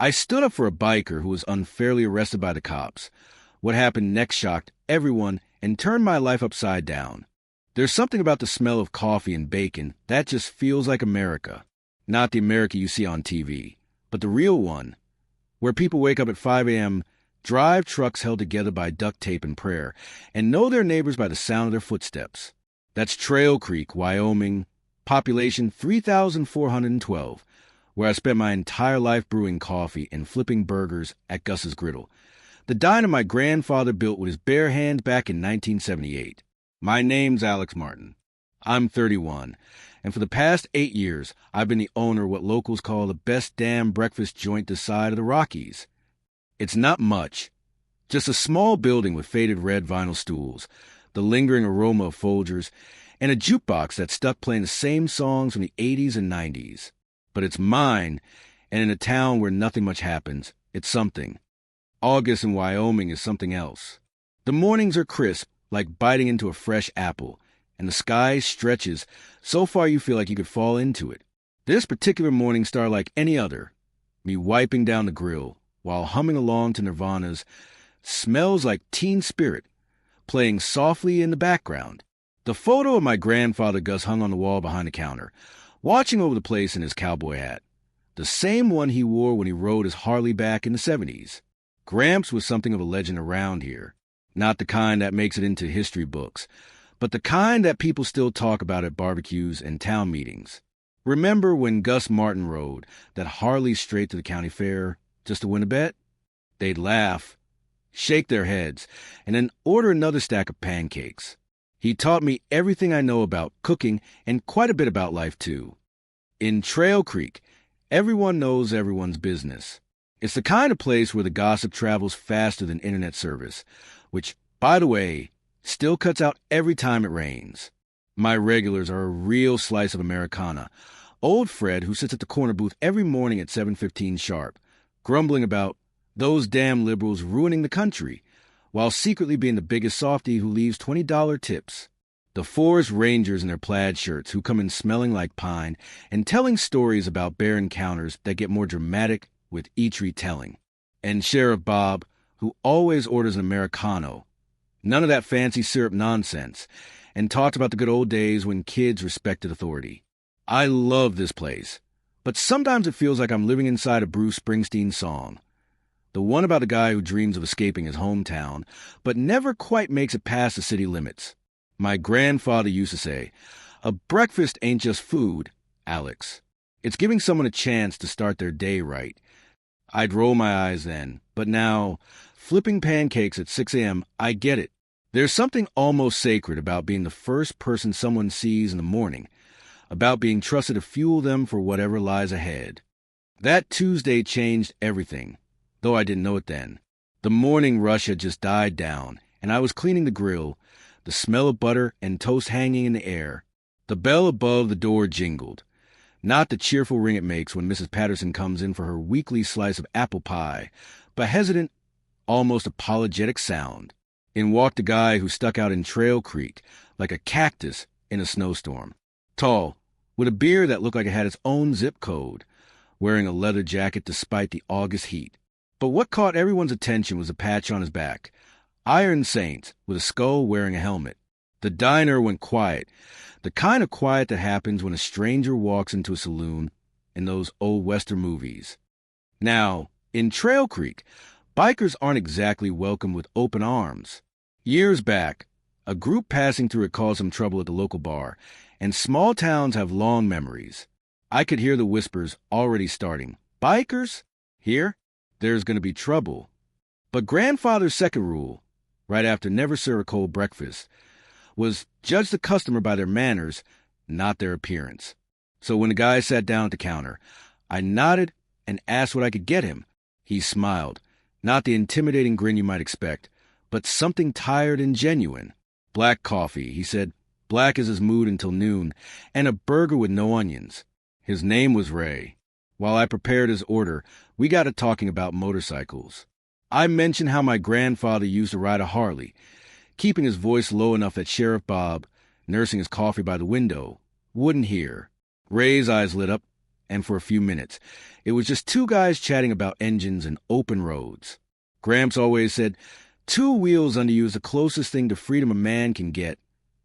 I stood up for a biker who was unfairly arrested by the cops. What happened next shocked everyone and turned my life upside down. There's something about the smell of coffee and bacon that just feels like America. Not the America you see on TV, but the real one, where people wake up at 5 a.m., drive trucks held together by duct tape and prayer, and know their neighbors by the sound of their footsteps. That's Trail Creek, Wyoming, population 3,412, where I spent my entire life brewing coffee and flipping burgers at Gus's Griddle, the diner my grandfather built with his bare hands back in 1978. My name's Alex Martin. I'm 31, and for the past 8 years, I've been the owner of what locals call the best damn breakfast joint this side of the Rockies. It's not much, just a small building with faded red vinyl stools, the lingering aroma of Folgers, and a jukebox that's stuck playing the same songs from the 80s and 90s. But it's mine, and in a town where nothing much happens, it's something. August in Wyoming is something else. The mornings are crisp, like biting into a fresh apple, and the sky stretches so far you feel like you could fall into it. This particular morning started like any other, me wiping down the grill while humming along to Nirvana's Smells Like Teen Spirit, playing softly in the background. The photo of my grandfather Gus hung on the wall behind the counter, watching over the place in his cowboy hat, the same one he wore when he rode his Harley back in the 70s. Gramps was something of a legend around here, not the kind that makes it into history books, but the kind that people still talk about at barbecues and town meetings. Remember when Gus Martin rode that Harley straight to the county fair just to win a bet? They'd laugh, shake their heads, and then order another stack of pancakes. He taught me everything I know about cooking and quite a bit about life, too. In Trail Creek, everyone knows everyone's business. It's the kind of place where the gossip travels faster than internet service, which, by the way, still cuts out every time it rains. My regulars are a real slice of Americana. Old Fred, who sits at the corner booth every morning at 7:15 sharp, grumbling about those damn liberals ruining the country, while secretly being the biggest softy who leaves $20 tips. The Forest Rangers in their plaid shirts who come in smelling like pine and telling stories about bear encounters that get more dramatic with each retelling. And Sheriff Bob, who always orders an Americano. None of that fancy syrup nonsense, and talks about the good old days when kids respected authority. I love this place, but sometimes it feels like I'm living inside a Bruce Springsteen song. The one about a guy who dreams of escaping his hometown, but never quite makes it past the city limits. My grandfather used to say, "A breakfast ain't just food, Alex. It's giving someone a chance to start their day right." I'd roll my eyes then, but now, flipping pancakes at 6 a.m., I get it. There's something almost sacred about being the first person someone sees in the morning, about being trusted to fuel them for whatever lies ahead. That Tuesday changed everything, though I didn't know it then. The morning rush had just died down, and I was cleaning the grill, the smell of butter and toast hanging in the air. The bell above the door jingled, not the cheerful ring it makes when Mrs. Patterson comes in for her weekly slice of apple pie, but hesitant, almost apologetic sound. In walked a guy who stuck out in Trail Creek like a cactus in a snowstorm. Tall, with a beard that looked like it had its own zip code, wearing a leather jacket despite the August heat. But what caught everyone's attention was a patch on his back. Iron Saints, with a skull wearing a helmet. The diner went quiet, the kind of quiet that happens when a stranger walks into a saloon in those old Western movies. Now, in Trail Creek, bikers aren't exactly welcomed with open arms. Years back, a group passing through it caused some trouble at the local bar, and small towns have long memories. I could hear the whispers already starting. Bikers? Here? There's going to be trouble. But grandfather's second rule, right after never serve a cold breakfast, was judge the customer by their manners, not their appearance. So when the guy sat down at the counter, I nodded and asked what I could get him. He smiled, not the intimidating grin you might expect, but something tired and genuine. Black coffee, he said, black as his mood until noon, and a burger with no onions. His name was Ray. While I prepared his order, we got to talking about motorcycles. I mentioned how my grandfather used to ride a Harley, keeping his voice low enough that Sheriff Bob, nursing his coffee by the window, wouldn't hear. Ray's eyes lit up, and for a few minutes, it was just two guys chatting about engines and open roads. Gramps always said, 2 wheels under you is the closest thing to freedom a man can get,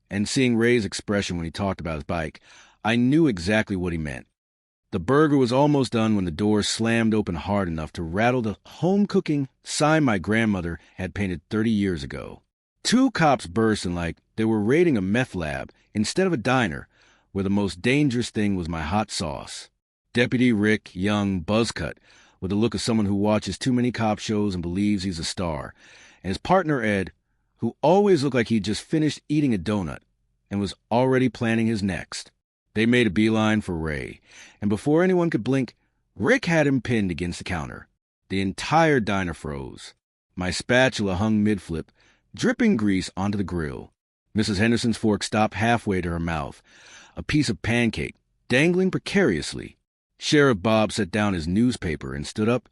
and seeing Ray's expression when he talked about his bike, I knew exactly what he meant. The burger was almost done when the door slammed open hard enough to rattle the home-cooking sign my grandmother had painted 30 years ago. 2 cops burst in like they were raiding a meth lab instead of a diner, where the most dangerous thing was my hot sauce. Deputy Rick, young, buzzcut, with the look of someone who watches too many cop shows and believes he's a star, and his partner Ed, who always looked like he'd just finished eating a donut and was already planning his next. They made a beeline for Ray, and before anyone could blink, Rick had him pinned against the counter. The entire diner froze. My spatula hung mid-flip, dripping grease onto the grill. Mrs. Henderson's fork stopped halfway to her mouth, a piece of pancake dangling precariously. Sheriff Bob set down his newspaper and stood up,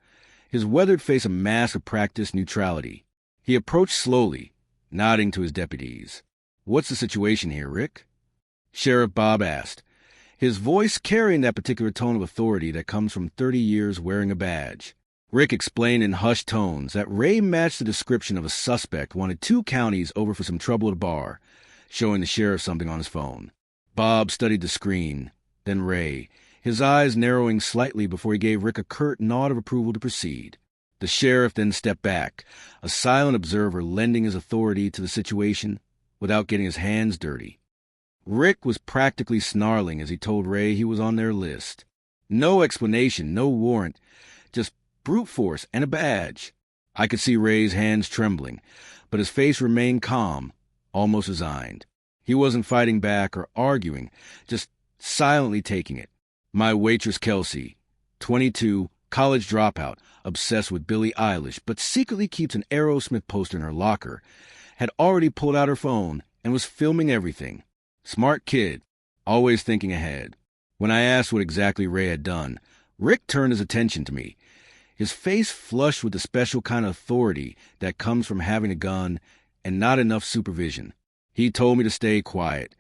his weathered face a mask of practiced neutrality. He approached slowly, nodding to his deputies. "What's the situation here, Rick?" Sheriff Bob asked, his voice carrying that particular tone of authority that comes from 30 years wearing a badge. Rick explained in hushed tones that Ray matched the description of a suspect wanted 2 counties over for some trouble at a bar, showing the sheriff something on his phone. Bob studied the screen, then Ray, his eyes narrowing slightly before he gave Rick a curt nod of approval to proceed. The sheriff then stepped back, a silent observer lending his authority to the situation without getting his hands dirty. Rick was practically snarling as he told Ray he was on their list. No explanation, no warrant, just brute force and a badge. I could see Ray's hands trembling, but his face remained calm, almost resigned. He wasn't fighting back or arguing, just silently taking it. My waitress Kelsey, 22, college dropout, obsessed with Billie Eilish, but secretly keeps an Aerosmith poster in her locker, had already pulled out her phone and was filming everything. Smart kid, always thinking ahead. When I asked what exactly Ray had done, Rick turned his attention to me, his face flushed with the special kind of authority that comes from having a gun and not enough supervision. He told me to stay quiet,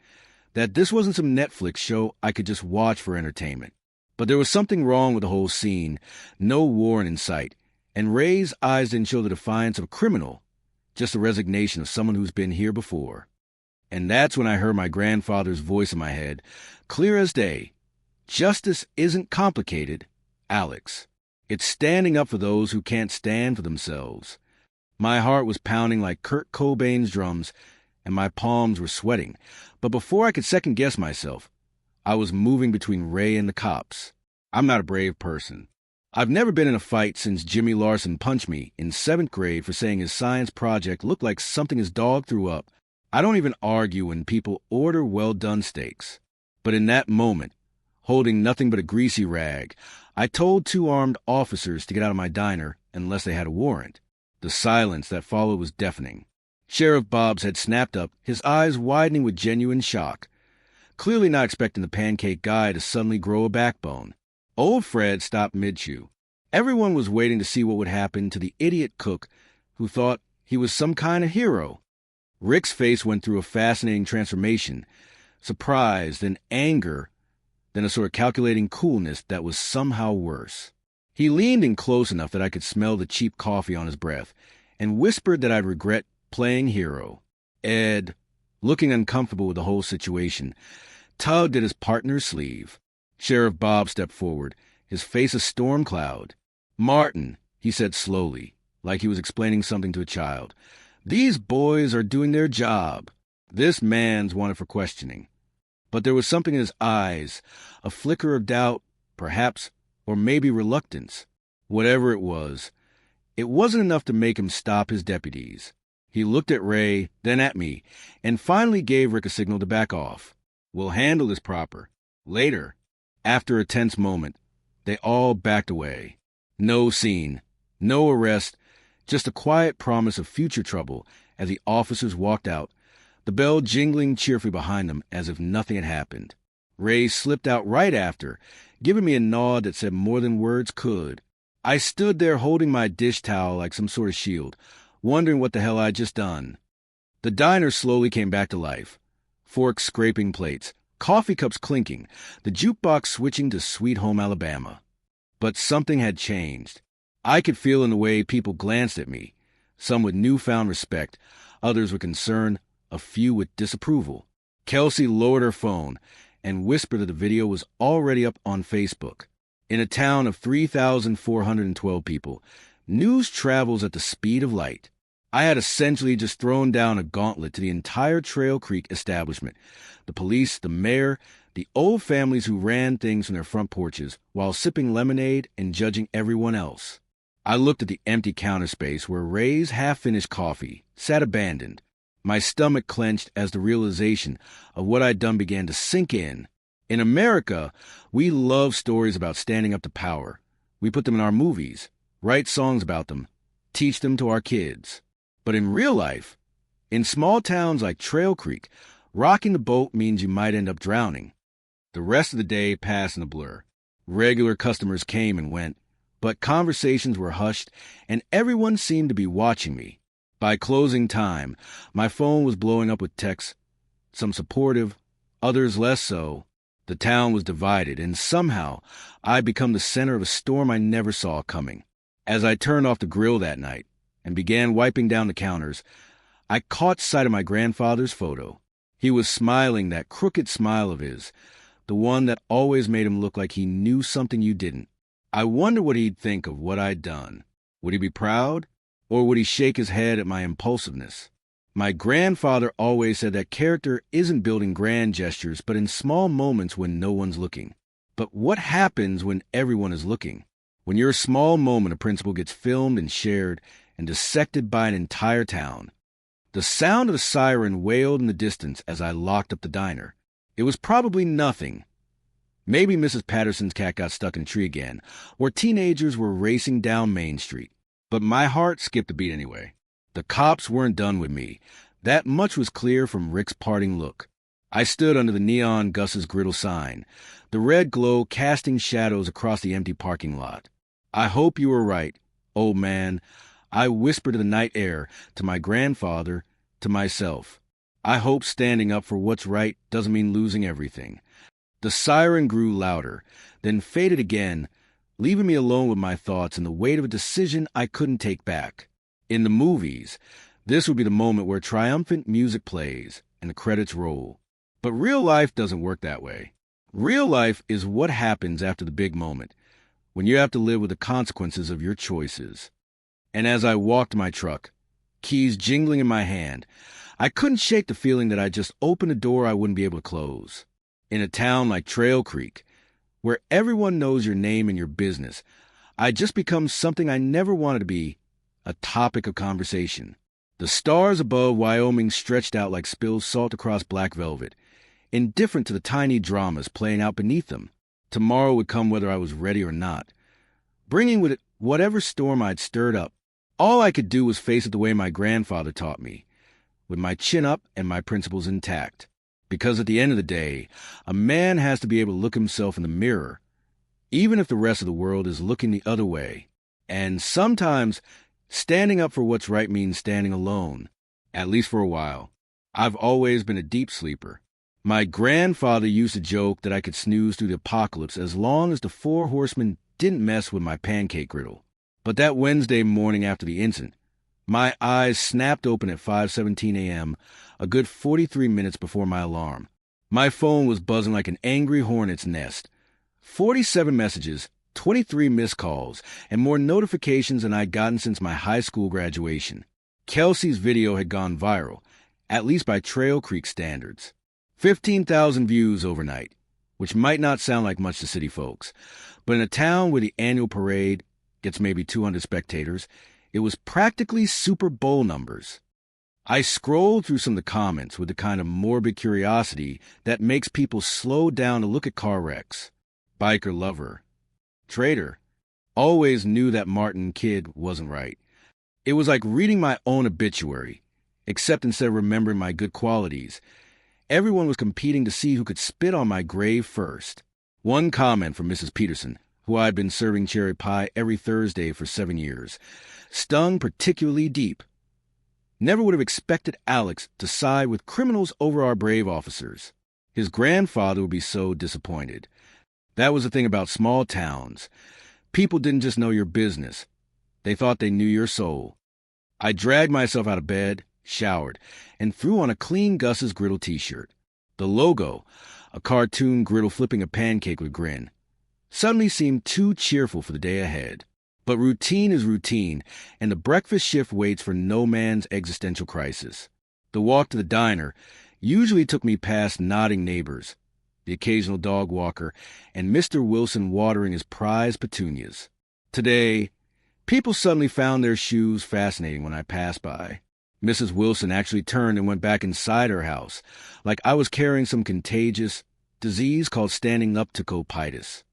that this wasn't some Netflix show I could just watch for entertainment. But there was something wrong with the whole scene, no warrant in sight, and Ray's eyes didn't show the defiance of a criminal, just the resignation of someone who's been here before. And that's when I heard my grandfather's voice in my head, clear as day. Justice isn't complicated, Alex. It's standing up for those who can't stand for themselves. My heart was pounding like Kurt Cobain's drums, and my palms were sweating. But before I could second-guess myself, I was moving between Ray and the cops. I'm not a brave person. I've never been in a fight since Jimmy Larson punched me in 7th grade for saying his science project looked like something his dog threw up. I don't even argue when people order well-done steaks. But in that moment, holding nothing but a greasy rag, I told 2 armed officers to get out of my diner unless they had a warrant. The silence that followed was deafening. Sheriff Bobs had snapped up, his eyes widening with genuine shock, clearly not expecting the pancake guy to suddenly grow a backbone. Old Fred stopped mid-chew. Everyone was waiting to see what would happen to the idiot cook who thought he was some kind of hero. Rick's face went through a fascinating transformation, surprise, then anger, then a sort of calculating coolness that was somehow worse. He leaned in close enough that I could smell the cheap coffee on his breath, and whispered that I'd regret playing hero. Ed, looking uncomfortable with the whole situation, tugged at his partner's sleeve. Sheriff Bob stepped forward, his face a storm cloud. "Martin," he said slowly, like he was explaining something to a child, "these boys are doing their job." This man's wanted for questioning. But there was something in his eyes, a flicker of doubt, perhaps, or maybe reluctance. Whatever it wasn't enough to make him stop his deputies. He looked at Ray, then at me, and finally gave Rick a signal to back off. "We'll handle this proper. Later." After a tense moment, they all backed away. No scene, no arrest, just a quiet promise of future trouble as the officers walked out, the bell jingling cheerfully behind them as if nothing had happened. Ray slipped out right after, giving me a nod that said more than words could. I stood there holding my dish towel like some sort of shield, wondering what the hell I'd just done. The diner slowly came back to life, forks scraping plates, coffee cups clinking, the jukebox switching to Sweet Home Alabama. But something had changed. I could feel in the way people glanced at me, some with newfound respect, others with concern, a few with disapproval. Kelsey lowered her phone and whispered that the video was already up on Facebook. In a town of 3,412 people, news travels at the speed of light. I had essentially just thrown down a gauntlet to the entire Trail Creek establishment. The police, the mayor, the old families who ran things from their front porches while sipping lemonade and judging everyone else. I looked at the empty counter space where Ray's half-finished coffee sat abandoned. My stomach clenched as the realization of what I'd done began to sink in. In America, we love stories about standing up to power. We put them in our movies, write songs about them, teach them to our kids. But in real life, in small towns like Trail Creek, rocking the boat means you might end up drowning. The rest of the day passed in a blur. Regular customers came and went, but conversations were hushed, and everyone seemed to be watching me. By closing time, my phone was blowing up with texts, some supportive, others less so. The town was divided, and somehow I'd become the center of a storm I never saw coming. As I turned off the grill that night and began wiping down the counters, I caught sight of my grandfather's photo. He was smiling that crooked smile of his, the one that always made him look like he knew something you didn't. I wonder what he'd think of what I'd done. Would he be proud? Or would he shake his head at my impulsiveness? My grandfather always said that character isn't built in grand gestures, but in small moments when no one's looking. But what happens when everyone is looking? When your small moment of principle gets filmed and shared and dissected by an entire town. The sound of the siren wailed in the distance as I locked up the diner. It was probably nothing. Maybe Mrs. Patterson's cat got stuck in a tree again, or teenagers were racing down Main Street. But my heart skipped a beat anyway. The cops weren't done with me. That much was clear from Rick's parting look. I stood under the neon Gus's Griddle sign, the red glow casting shadows across the empty parking lot. I hope you were right, old man. I whispered to the night air, to my grandfather, to myself. I hope standing up for what's right doesn't mean losing everything. The siren grew louder, then faded again, leaving me alone with my thoughts and the weight of a decision I couldn't take back. In the movies, this would be the moment where triumphant music plays and the credits roll. But real life doesn't work that way. Real life is what happens after the big moment, when you have to live with the consequences of your choices. And as I walked to my truck, keys jingling in my hand, I couldn't shake the feeling that I just opened a door I wouldn't be able to close. In a town like Trail Creek, where everyone knows your name and your business, I'd just become something I never wanted to be, a topic of conversation. The stars above Wyoming stretched out like spilled salt across black velvet, indifferent to the tiny dramas playing out beneath them. Tomorrow would come whether I was ready or not, bringing with it whatever storm I'd stirred up. All I could do was face it the way my grandfather taught me, with my chin up and my principles intact. Because at the end of the day, a man has to be able to look himself in the mirror, even if the rest of the world is looking the other way. And sometimes, standing up for what's right means standing alone, at least for a while. I've always been a deep sleeper. My grandfather used to joke that I could snooze through the apocalypse as long as the four horsemen didn't mess with my pancake griddle. But that Wednesday morning after the incident, my eyes snapped open at 5:17 a.m., a good 43 minutes before my alarm. My phone was buzzing like an angry hornet's nest. 47 messages, 23 missed calls, and more notifications than I'd gotten since my high school graduation. Kelsey's video had gone viral, at least by Trail Creek standards. 15,000 views overnight, which might not sound like much to city folks, but in a town where the annual parade gets maybe 200 spectators, it was practically Super Bowl numbers. I scrolled through some of the comments with the kind of morbid curiosity that makes people slow down to look at car wrecks. Biker lover. Traitor. Always knew that Martin kid wasn't right. It was like reading my own obituary, except instead of remembering my good qualities, everyone was competing to see who could spit on my grave first. One comment from Mrs. Peterson, who I'd been serving cherry pie every Thursday for 7 years, stung particularly deep. Never would have expected Alex to side with criminals over our brave officers. His grandfather would be so disappointed. That was the thing about small towns. People didn't just know your business. They thought they knew your soul. I dragged myself out of bed, showered, and threw on a clean Gus's Griddle t-shirt. The logo, a cartoon Griddle flipping a pancake with a grin, suddenly seemed too cheerful for the day ahead. But routine is routine, and the breakfast shift waits for no man's existential crisis. The walk to the diner usually took me past nodding neighbors, the occasional dog walker, and Mr. Wilson watering his prized petunias. Today, people suddenly found their shoes fascinating when I passed by. Mrs. Wilson actually turned and went back inside her house, like I was carrying some contagious disease called standing up to copitis.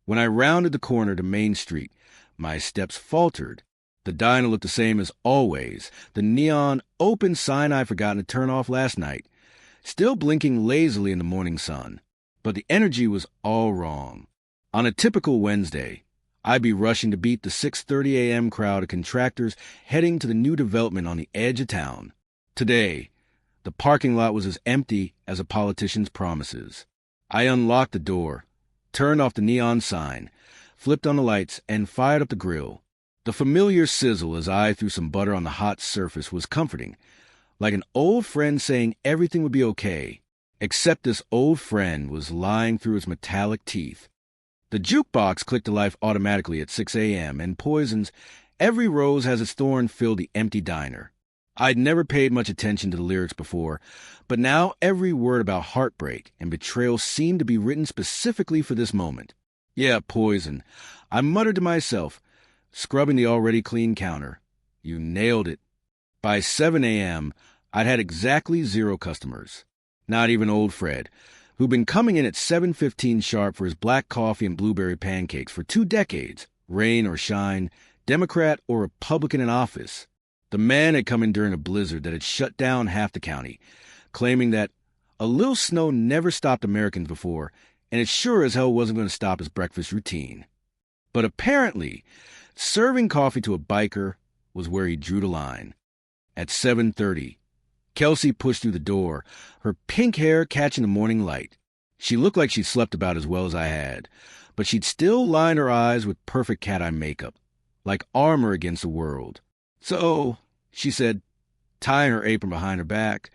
When I rounded the corner to Main Street, my steps faltered. The diner looked the same as always, the neon open sign I'd forgotten to turn off last night, still blinking lazily in the morning sun. But the energy was all wrong. On a typical Wednesday, I'd be rushing to beat the 6:30 a.m. crowd of contractors heading to the new development on the edge of town. Today, the parking lot was as empty as a politician's promises. I unlocked the door, turned off the neon sign, flipped on the lights, and fired up the grill. The familiar sizzle as I threw some butter on the hot surface was comforting, like an old friend saying everything would be okay, except this old friend was lying through its metallic teeth. The jukebox clicked to life automatically at 6 a.m., and Poison's "Every Rose Has Its Thorn" filled the empty diner. I'd never paid much attention to the lyrics before, but now every word about heartbreak and betrayal seemed to be written specifically for this moment. Yeah, Poison, I muttered to myself, scrubbing the already clean counter. You nailed it. By 7 a.m., I'd had exactly 0 customers. Not even old Fred, who'd been coming in at 7:15 sharp for his black coffee and blueberry pancakes for 2 decades, rain or shine, Democrat or Republican in office. The man had come in during a blizzard that had shut down half the county, claiming that a little snow never stopped Americans before, and it sure as hell wasn't going to stop his breakfast routine. But apparently, serving coffee to a biker was where he drew the line. At 7:30, Kelsey pushed through the door, her pink hair catching the morning light. She looked like she'd slept about as well as I had, but she'd still lined her eyes with perfect cat-eye makeup, like armor against the world. "So," she said, tying her apron behind her back,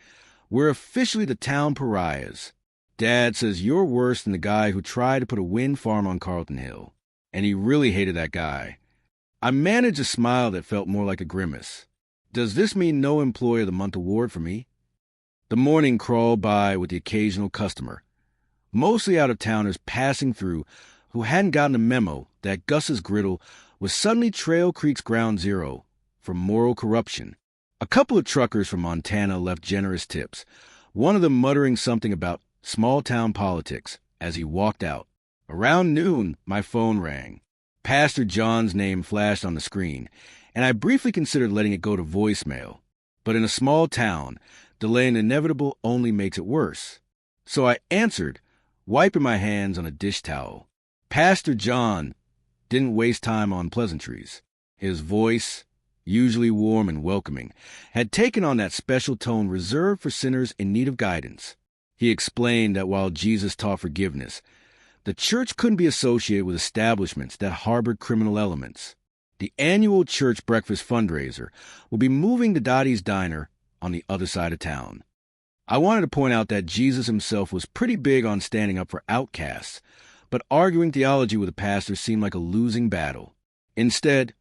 "we're officially the town pariahs. Dad says you're worse than the guy who tried to put a wind farm on Carlton Hill, and he really hated that guy." I managed a smile that felt more like a grimace. Does this mean no Employee of the Month award for me? The morning crawled by with the occasional customer, mostly out-of-towners passing through who hadn't gotten a memo that Gus's Griddle was suddenly Trail Creek's ground zero for moral corruption. A couple of truckers from Montana left generous tips, one of them muttering something about small-town politics as he walked out. Around noon, my phone rang. Pastor John's name flashed on the screen, and I briefly considered letting it go to voicemail. But in a small town, delaying the inevitable only makes it worse. So I answered, wiping my hands on a dish towel. Pastor John didn't waste time on pleasantries. His voice, usually warm and welcoming, had taken on that special tone reserved for sinners in need of guidance. He explained that while Jesus taught forgiveness, the church couldn't be associated with establishments that harbored criminal elements. The annual church breakfast fundraiser will be moving to Dottie's Diner on the other side of town. I wanted to point out that Jesus himself was pretty big on standing up for outcasts, but arguing theology with a pastor seemed like a losing battle. Instead,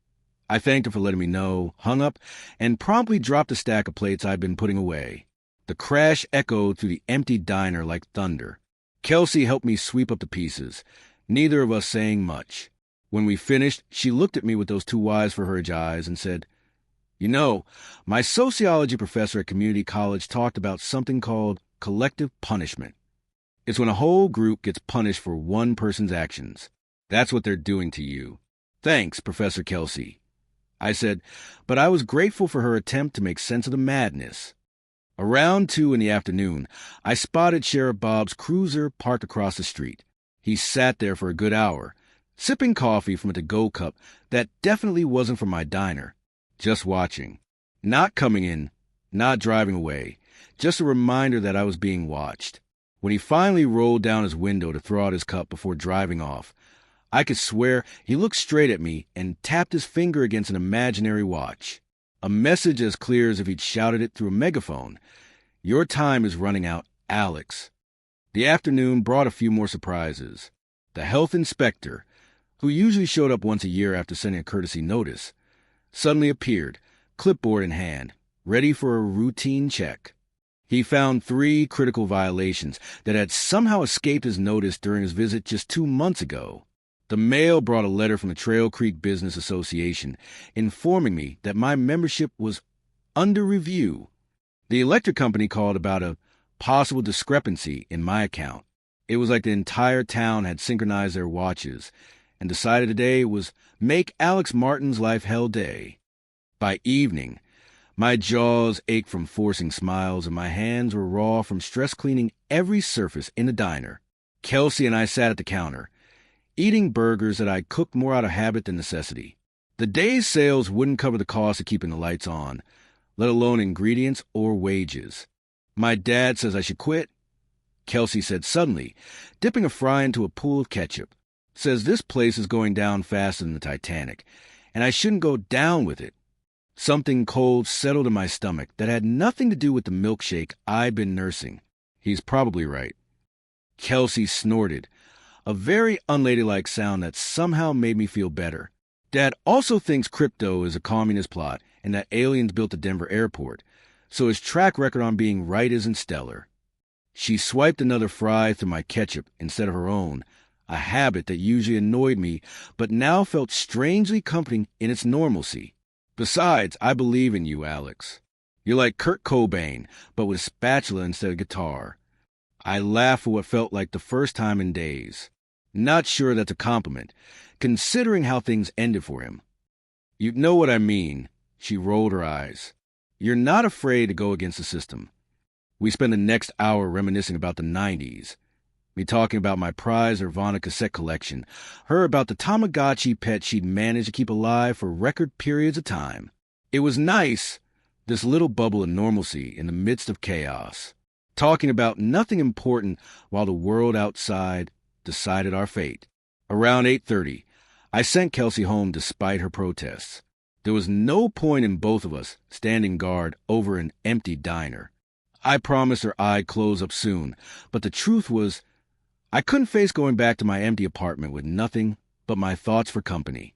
I thanked her for letting me know, hung up, and promptly dropped a stack of plates I'd been putting away. The crash echoed through the empty diner like thunder. Kelsey helped me sweep up the pieces, neither of us saying much. When we finished, she looked at me with those too wise for her eyes and said, "You know, my sociology professor at community college talked about something called collective punishment. It's when a whole group gets punished for one person's actions. That's what they're doing to you." "Thanks, Professor Kelsey," I said, but I was grateful for her attempt to make sense of the madness. Around 2 in the afternoon, I spotted Sheriff Bob's cruiser parked across the street. He sat there for a good hour, sipping coffee from a to-go cup that definitely wasn't from my diner, just watching. Not coming in, not driving away, just a reminder that I was being watched. When he finally rolled down his window to throw out his cup before driving off, I could swear he looked straight at me and tapped his finger against an imaginary watch. A message as clear as if he'd shouted it through a megaphone. "Your time is running out, Alex." The afternoon brought a few more surprises. The health inspector, who usually showed up once a year after sending a courtesy notice, suddenly appeared, clipboard in hand, ready for a routine check. He found 3 critical violations that had somehow escaped his notice during his visit just 2 months ago. The mail brought a letter from the Trail Creek Business Association informing me that my membership was under review. The electric company called about a possible discrepancy in my account. It was like the entire town had synchronized their watches and decided today was Make Alex Martin's Life Hell Day. By evening, my jaws ached from forcing smiles and my hands were raw from stress cleaning every surface in the diner. Kelsey and I sat at the counter, eating burgers that I cooked more out of habit than necessity. The day's sales wouldn't cover the cost of keeping the lights on, let alone ingredients or wages. My dad says I should quit. Kelsey said suddenly, dipping a fry into a pool of ketchup. Says this place is going down faster than the Titanic, and I shouldn't go down with it. Something cold settled in my stomach that had nothing to do with the milkshake I'd been nursing. He's probably right. Kelsey snorted, a very unladylike sound that somehow made me feel better. Dad also thinks crypto is a communist plot and that aliens built the Denver airport, so his track record on being right isn't stellar. She swiped another fry through my ketchup instead of her own, a habit that usually annoyed me but now felt strangely comforting in its normalcy. Besides, I believe in you, Alex. You're like Kurt Cobain, but with a spatula instead of guitar. I laughed for what felt like the first time in days. Not sure that's a compliment, considering how things ended for him. You know what I mean. She rolled her eyes. You're not afraid to go against the system. We spent the next hour reminiscing about the 90s. Me talking about my prized Nirvana cassette collection, her about the Tamagotchi pet she'd managed to keep alive for record periods of time. It was nice, this little bubble of normalcy in the midst of chaos. Talking about nothing important while the world outside decided our fate. Around 8:30, I sent Kelsey home despite her protests. There was no point in both of us standing guard over an empty diner. I promised her I'd close up soon, but the truth was, I couldn't face going back to my empty apartment with nothing but my thoughts for company.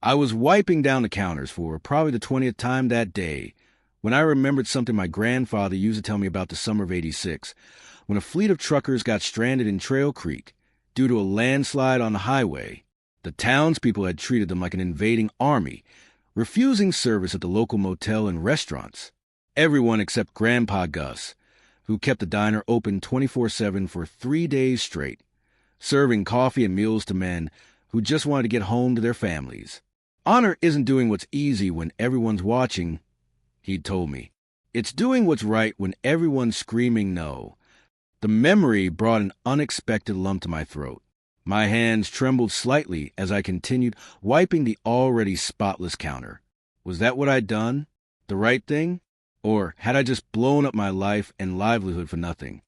I was wiping down the counters for probably the 20th time that day when I remembered something my grandfather used to tell me about the summer of '86, when a fleet of truckers got stranded in Trail Creek due to a landslide on the highway. The townspeople had treated them like an invading army, refusing service at the local motel and restaurants. Everyone except Grandpa Gus, who kept the diner open 24/7 for 3 days straight, serving coffee and meals to men who just wanted to get home to their families. Honor isn't doing what's easy when everyone's watching, he'd told me. It's doing what's right when everyone's screaming no. The memory brought an unexpected lump to my throat. My hands trembled slightly as I continued wiping the already spotless counter. Was that what I'd done? The right thing? Or had I just blown up my life and livelihood for nothing?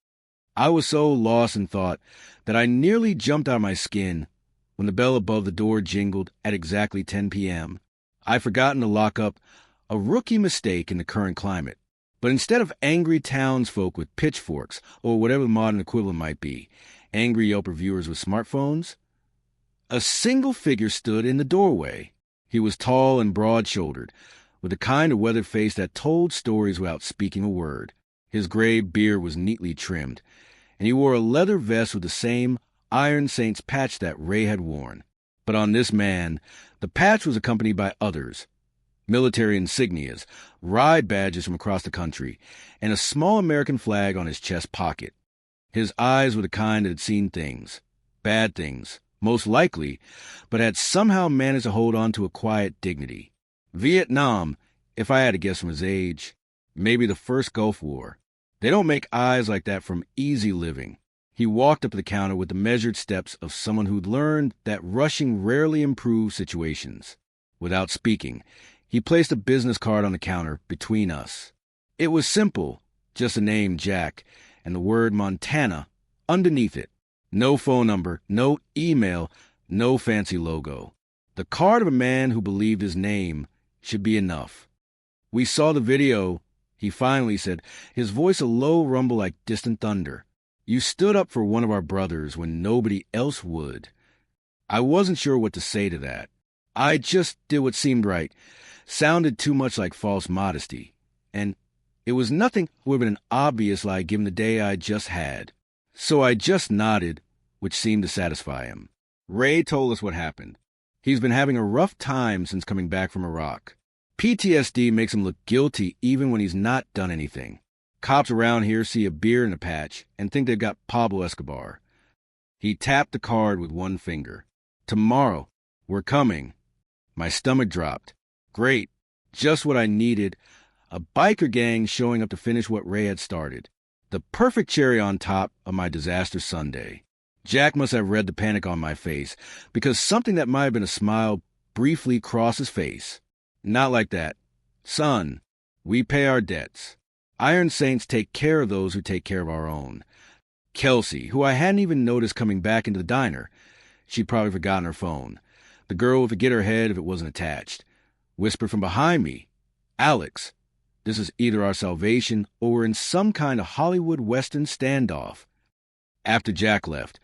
I was so lost in thought that I nearly jumped out of my skin when the bell above the door jingled at exactly 10 p.m. I'd forgotten to lock up, a rookie mistake in the current climate. But instead of angry townsfolk with pitchforks, or whatever the modern equivalent might be, angry Yelp reviewers with smartphones, a single figure stood in the doorway. He was tall and broad-shouldered, with the kind of weathered face that told stories without speaking a word. His gray beard was neatly trimmed, and he wore a leather vest with the same Iron Saints patch that Ray had worn. But on this man, the patch was accompanied by others, military insignias, ride badges from across the country, and a small American flag on his chest pocket. His eyes were the kind that had seen things, bad things, most likely, but had somehow managed to hold on to a quiet dignity. Vietnam, if I had to guess from his age, maybe the first Gulf War. They don't make eyes like that from easy living. He walked up to the counter with the measured steps of someone who'd learned that rushing rarely improves situations. Without speaking, he placed a business card on the counter between us. It was simple, just the name Jack and the word Montana underneath it. No phone number, no email, no fancy logo. The card of a man who believed his name should be enough. "We saw the video," he finally said, his voice a low rumble like distant thunder. "You stood up for one of our brothers when nobody else would." I wasn't sure what to say to that. I just did what seemed right. Sounded too much like false modesty. And it was nothing would have been an obvious lie given the day I just had. So I just nodded, which seemed to satisfy him. Ray told us what happened. He's been having a rough time since coming back from Iraq. PTSD makes him look guilty even when he's not done anything. Cops around here see a beer in a patch and think they've got Pablo Escobar. He tapped the card with one finger. "Tomorrow, we're coming." My stomach dropped. Great. Just what I needed. A biker gang showing up to finish what Ray had started. The perfect cherry on top of my disaster Sunday. Jack must have read the panic on my face, because something that might have been a smile briefly crossed his face. "Not like that. Son, we pay our debts. Iron Saints take care of those who take care of our own." Kelsey, who I hadn't even noticed coming back into the diner. She'd probably forgotten her phone. The girl would forget her head if it wasn't attached. Whispered from behind me, "Alex, this is either our salvation or we're in some kind of Hollywood Western standoff." After Jack left,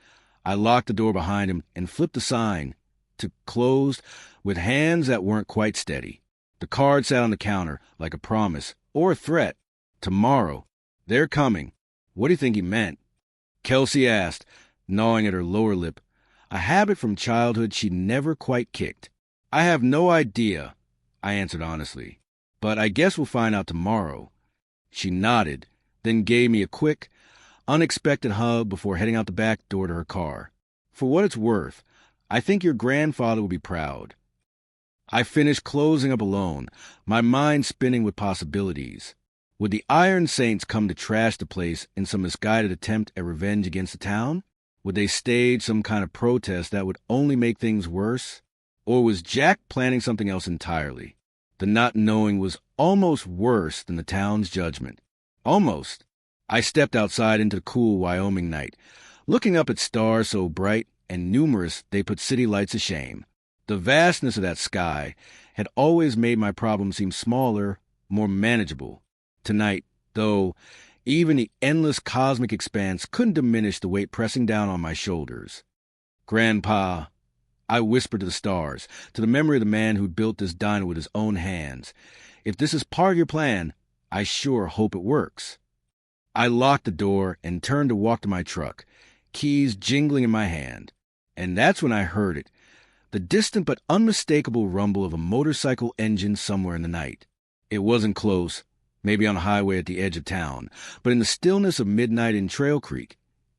I locked the door behind him and flipped the sign to closed with hands that weren't quite steady. The card sat on the counter like a promise or a threat. "Tomorrow. They're coming." What do you think he meant? Kelsey asked, gnawing at her lower lip, a habit from childhood she never quite kicked. "I have no idea," I answered honestly. "But I guess we'll find out tomorrow." She nodded, then gave me a quick, unexpected hug before heading out the back door to her car. "For what it's worth, I think your grandfather will be proud." I finished closing up alone, my mind spinning with possibilities. Would the Iron Saints come to trash the place in some misguided attempt at revenge against the town? Would they stage some kind of protest that would only make things worse? Or was Jack planning something else entirely? The not knowing was almost worse than the town's judgment. Almost. I stepped outside into the cool Wyoming night, looking up at stars so bright and numerous they put city lights to shame. The vastness of that sky had always made my problems seem smaller, more manageable. Tonight, though, even the endless cosmic expanse couldn't diminish the weight pressing down on my shoulders. "Grandpa," I whispered to the stars, to the memory of the man who built this diner with his own hands. "If this is part of your plan, I sure hope it works." I locked the door and turned to walk to my truck, keys jingling in my hand. And that's when I heard it, the distant but unmistakable rumble of a motorcycle engine somewhere in the night. It wasn't close, maybe on a highway at the edge of town, but in the stillness of midnight in Trail Creek,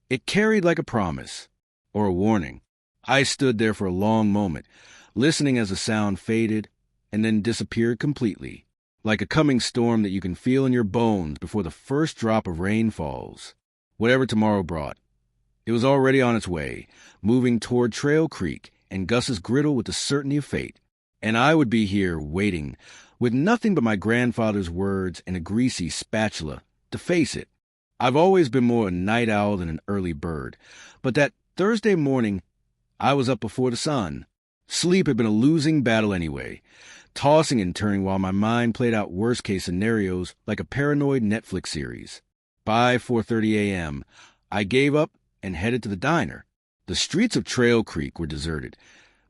it carried like a promise, or a warning. I stood there for a long moment, listening as the sound faded and then disappeared completely, like a coming storm that you can feel in your bones before the first drop of rain falls. Whatever tomorrow brought, it was already on its way, moving toward Trail Creek and Gus's Griddle with the certainty of fate. And I would be here, waiting, with nothing but my grandfather's words and a greasy spatula to face it. I've always been more a night owl than an early bird, but that Thursday morning, I was up before the sun. Sleep had been a losing battle anyway, tossing and turning while my mind played out worst-case scenarios like a paranoid Netflix series. By 4:30 a.m., I gave up and headed to the diner. The streets of Trail Creek were deserted,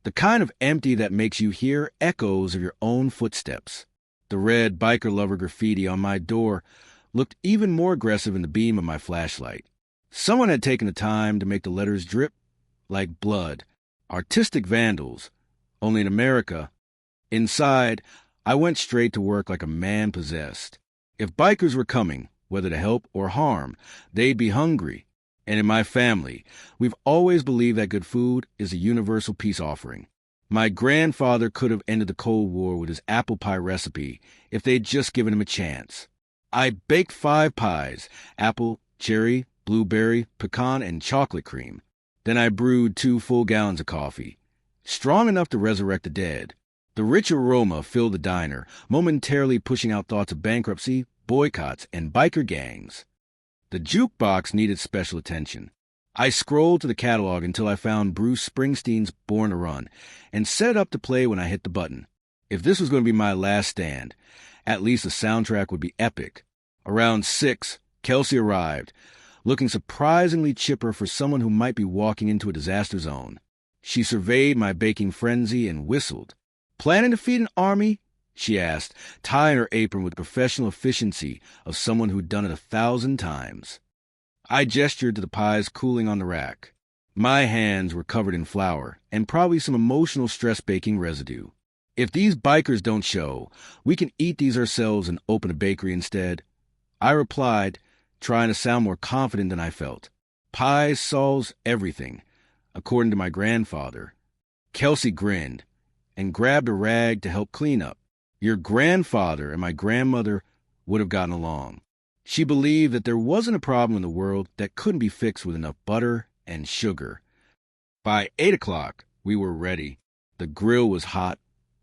the kind of empty that makes you hear echoes of your own footsteps. The red biker lover graffiti on my door looked even more aggressive in the beam of my flashlight. Someone had taken the time to make the letters drip like blood. Artistic vandals, only in America. Inside, I went straight to work like a man possessed. If bikers were coming, whether to help or harm, they'd be hungry. And in my family, we've always believed that good food is a universal peace offering. My grandfather could have ended the Cold War with his apple pie recipe if they'd just given him a chance. I baked 5 pies, apple, cherry, blueberry, pecan, and chocolate cream. Then I brewed 2 full gallons of coffee, strong enough to resurrect the dead. The rich aroma filled the diner, momentarily pushing out thoughts of bankruptcy, boycotts, and biker gangs. The jukebox needed special attention. I scrolled to the catalog until I found Bruce Springsteen's Born to Run and set it up to play when I hit the button. If this was going to be my last stand, at least the soundtrack would be epic. Around 6, Kelsey arrived, looking surprisingly chipper for someone who might be walking into a disaster zone. She surveyed my baking frenzy and whistled. "Planning to feed an army?" she asked, tying her apron with the professional efficiency of someone who'd done it 1,000 times. I gestured to the pies cooling on the rack. My hands were covered in flour and probably some emotional stress baking residue. "If these bikers don't show, we can eat these ourselves and open a bakery instead," I replied, trying to sound more confident than I felt. Pies solves everything, according to my grandfather. Kelsey grinned and grabbed a rag to help clean up. Your grandfather and my grandmother would have gotten along. She believed that there wasn't a problem in the world that couldn't be fixed with enough butter and sugar. By 8 o'clock, we were ready. The grill was hot,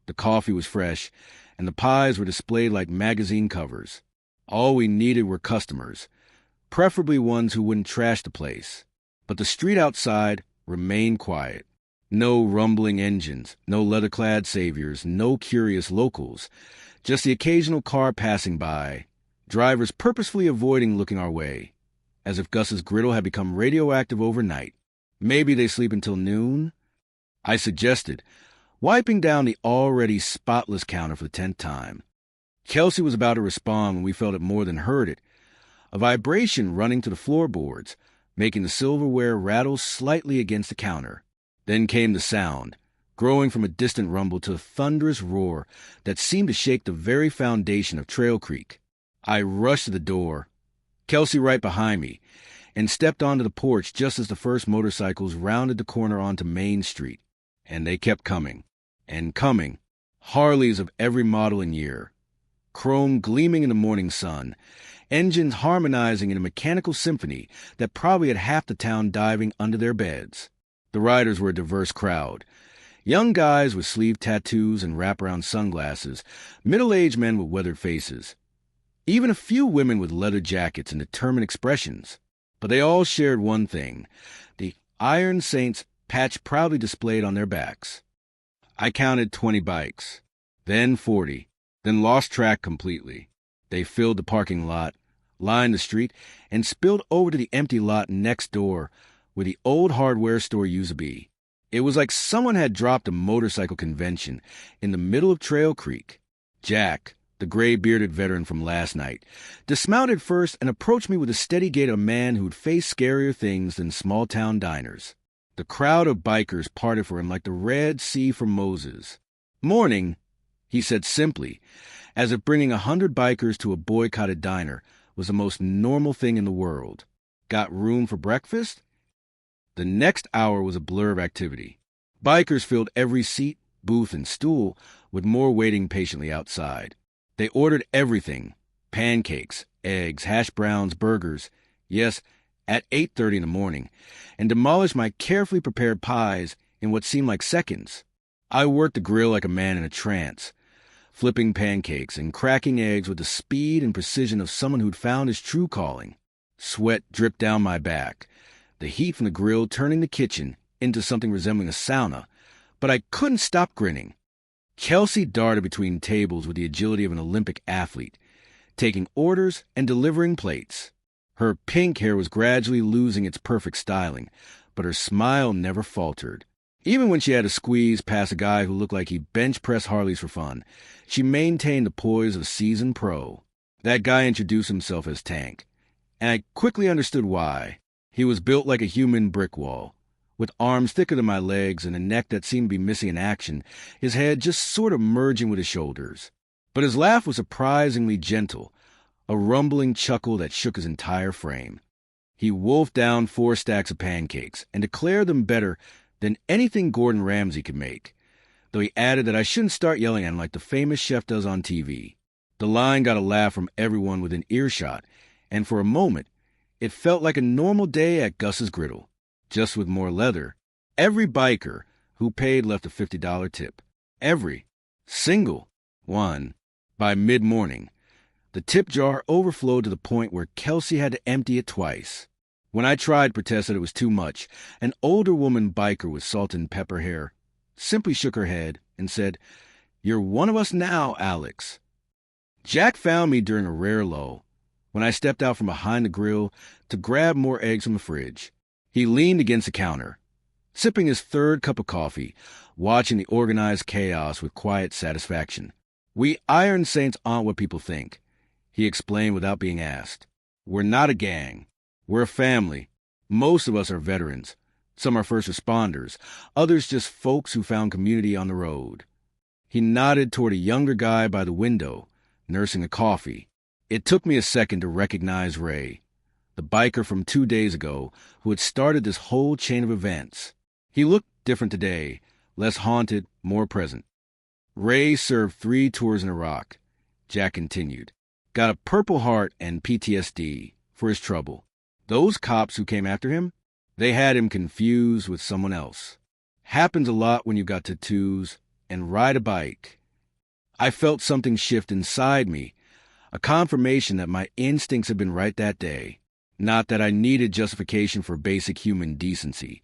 the coffee was fresh, and the pies were displayed like magazine covers. All we needed were customers, preferably ones who wouldn't trash the place. But the street outside remained quiet. No rumbling engines, no leather-clad saviors, no curious locals, just the occasional car passing by, drivers purposefully avoiding looking our way, as if Gus's Griddle had become radioactive overnight. "Maybe they sleep until noon?" I suggested, wiping down the already spotless counter for the 10th time. Kelsey was about to respond when we felt it more than heard it, a vibration running to the floorboards, making the silverware rattle slightly against the counter. Then came the sound, growing from a distant rumble to a thunderous roar that seemed to shake the very foundation of Trail Creek. I rushed to the door, Kelsey right behind me, and stepped onto the porch just as the first motorcycles rounded the corner onto Main Street. And they kept coming, and coming, Harleys of every model and year, chrome gleaming in the morning sun, engines harmonizing in a mechanical symphony that probably had half the town diving under their beds. The riders were a diverse crowd. Young guys with sleeve tattoos and wraparound sunglasses, middle-aged men with weathered faces, even a few women with leather jackets and determined expressions. But they all shared one thing, the Iron Saints patch proudly displayed on their backs. I counted 20 bikes, then 40, then lost track completely. They filled the parking lot, lined the street, and spilled over to the empty lot next door where the old hardware store used to be. It was like someone had dropped a motorcycle convention in the middle of Trail Creek. Jack, the gray-bearded veteran from last night, dismounted first and approached me with the steady gait of a man who'd faced scarier things than small-town diners. The crowd of bikers parted for him like the Red Sea for Moses. "Morning," he said simply, as if bringing 100 bikers to a boycotted diner was the most normal thing in the world. "Got room for breakfast?" The next hour was a blur of activity. Bikers filled every seat, booth, and stool, with more waiting patiently outside. They ordered everything: pancakes, eggs, hash browns, burgers, yes, at 8:30 in the morning, and demolished my carefully prepared pies in what seemed like seconds. I worked the grill like a man in a trance, flipping pancakes and cracking eggs with the speed and precision of someone who'd found his true calling. Sweat dripped down my back, the heat from the grill turning the kitchen into something resembling a sauna, but I couldn't stop grinning. Kelsey darted between tables with the agility of an Olympic athlete, taking orders and delivering plates. Her pink hair was gradually losing its perfect styling, but her smile never faltered. Even when she had to squeeze past a guy who looked like he bench-pressed Harleys for fun, she maintained the poise of a seasoned pro. That guy introduced himself as Tank, and I quickly understood why. He was built like a human brick wall, with arms thicker than my legs and a neck that seemed to be missing in action, his head just sort of merging with his shoulders. But his laugh was surprisingly gentle, a rumbling chuckle that shook his entire frame. He wolfed down 4 stacks of pancakes and declared them better than anything Gordon Ramsay could make, though he added that I shouldn't start yelling at him like the famous chef does on TV. The line got a laugh from everyone within earshot, and for a moment, it felt like a normal day at Gus's Griddle, just with more leather. Every biker who paid left a $50 tip. Every single one. By mid-morning, the tip jar overflowed to the point where Kelsey had to empty it twice. When I tried to protest that it was too much, an older woman biker with salt and pepper hair simply shook her head and said, "You're one of us now, Alex." Jack found me during a rare lull, when I stepped out from behind the grill to grab more eggs from the fridge. He leaned against the counter, sipping his third cup of coffee, watching the organized chaos with quiet satisfaction. "We Iron Saints aren't what people think," he explained without being asked. "We're not a gang. We're a family. Most of us are veterans. Some are first responders. Others just folks who found community on the road." He nodded toward a younger guy by the window, nursing a coffee. It took me a second to recognize Ray, the biker from 2 days ago who had started this whole chain of events. He looked different today, less haunted, more present. "Ray served 3 tours in Iraq," Jack continued. "Got a Purple Heart and PTSD for his trouble. Those cops who came after him, they had him confused with someone else. Happens a lot when you got tattoos and ride a bike." I felt something shift inside me, a confirmation that my instincts had been right that day. Not that I needed justification for basic human decency,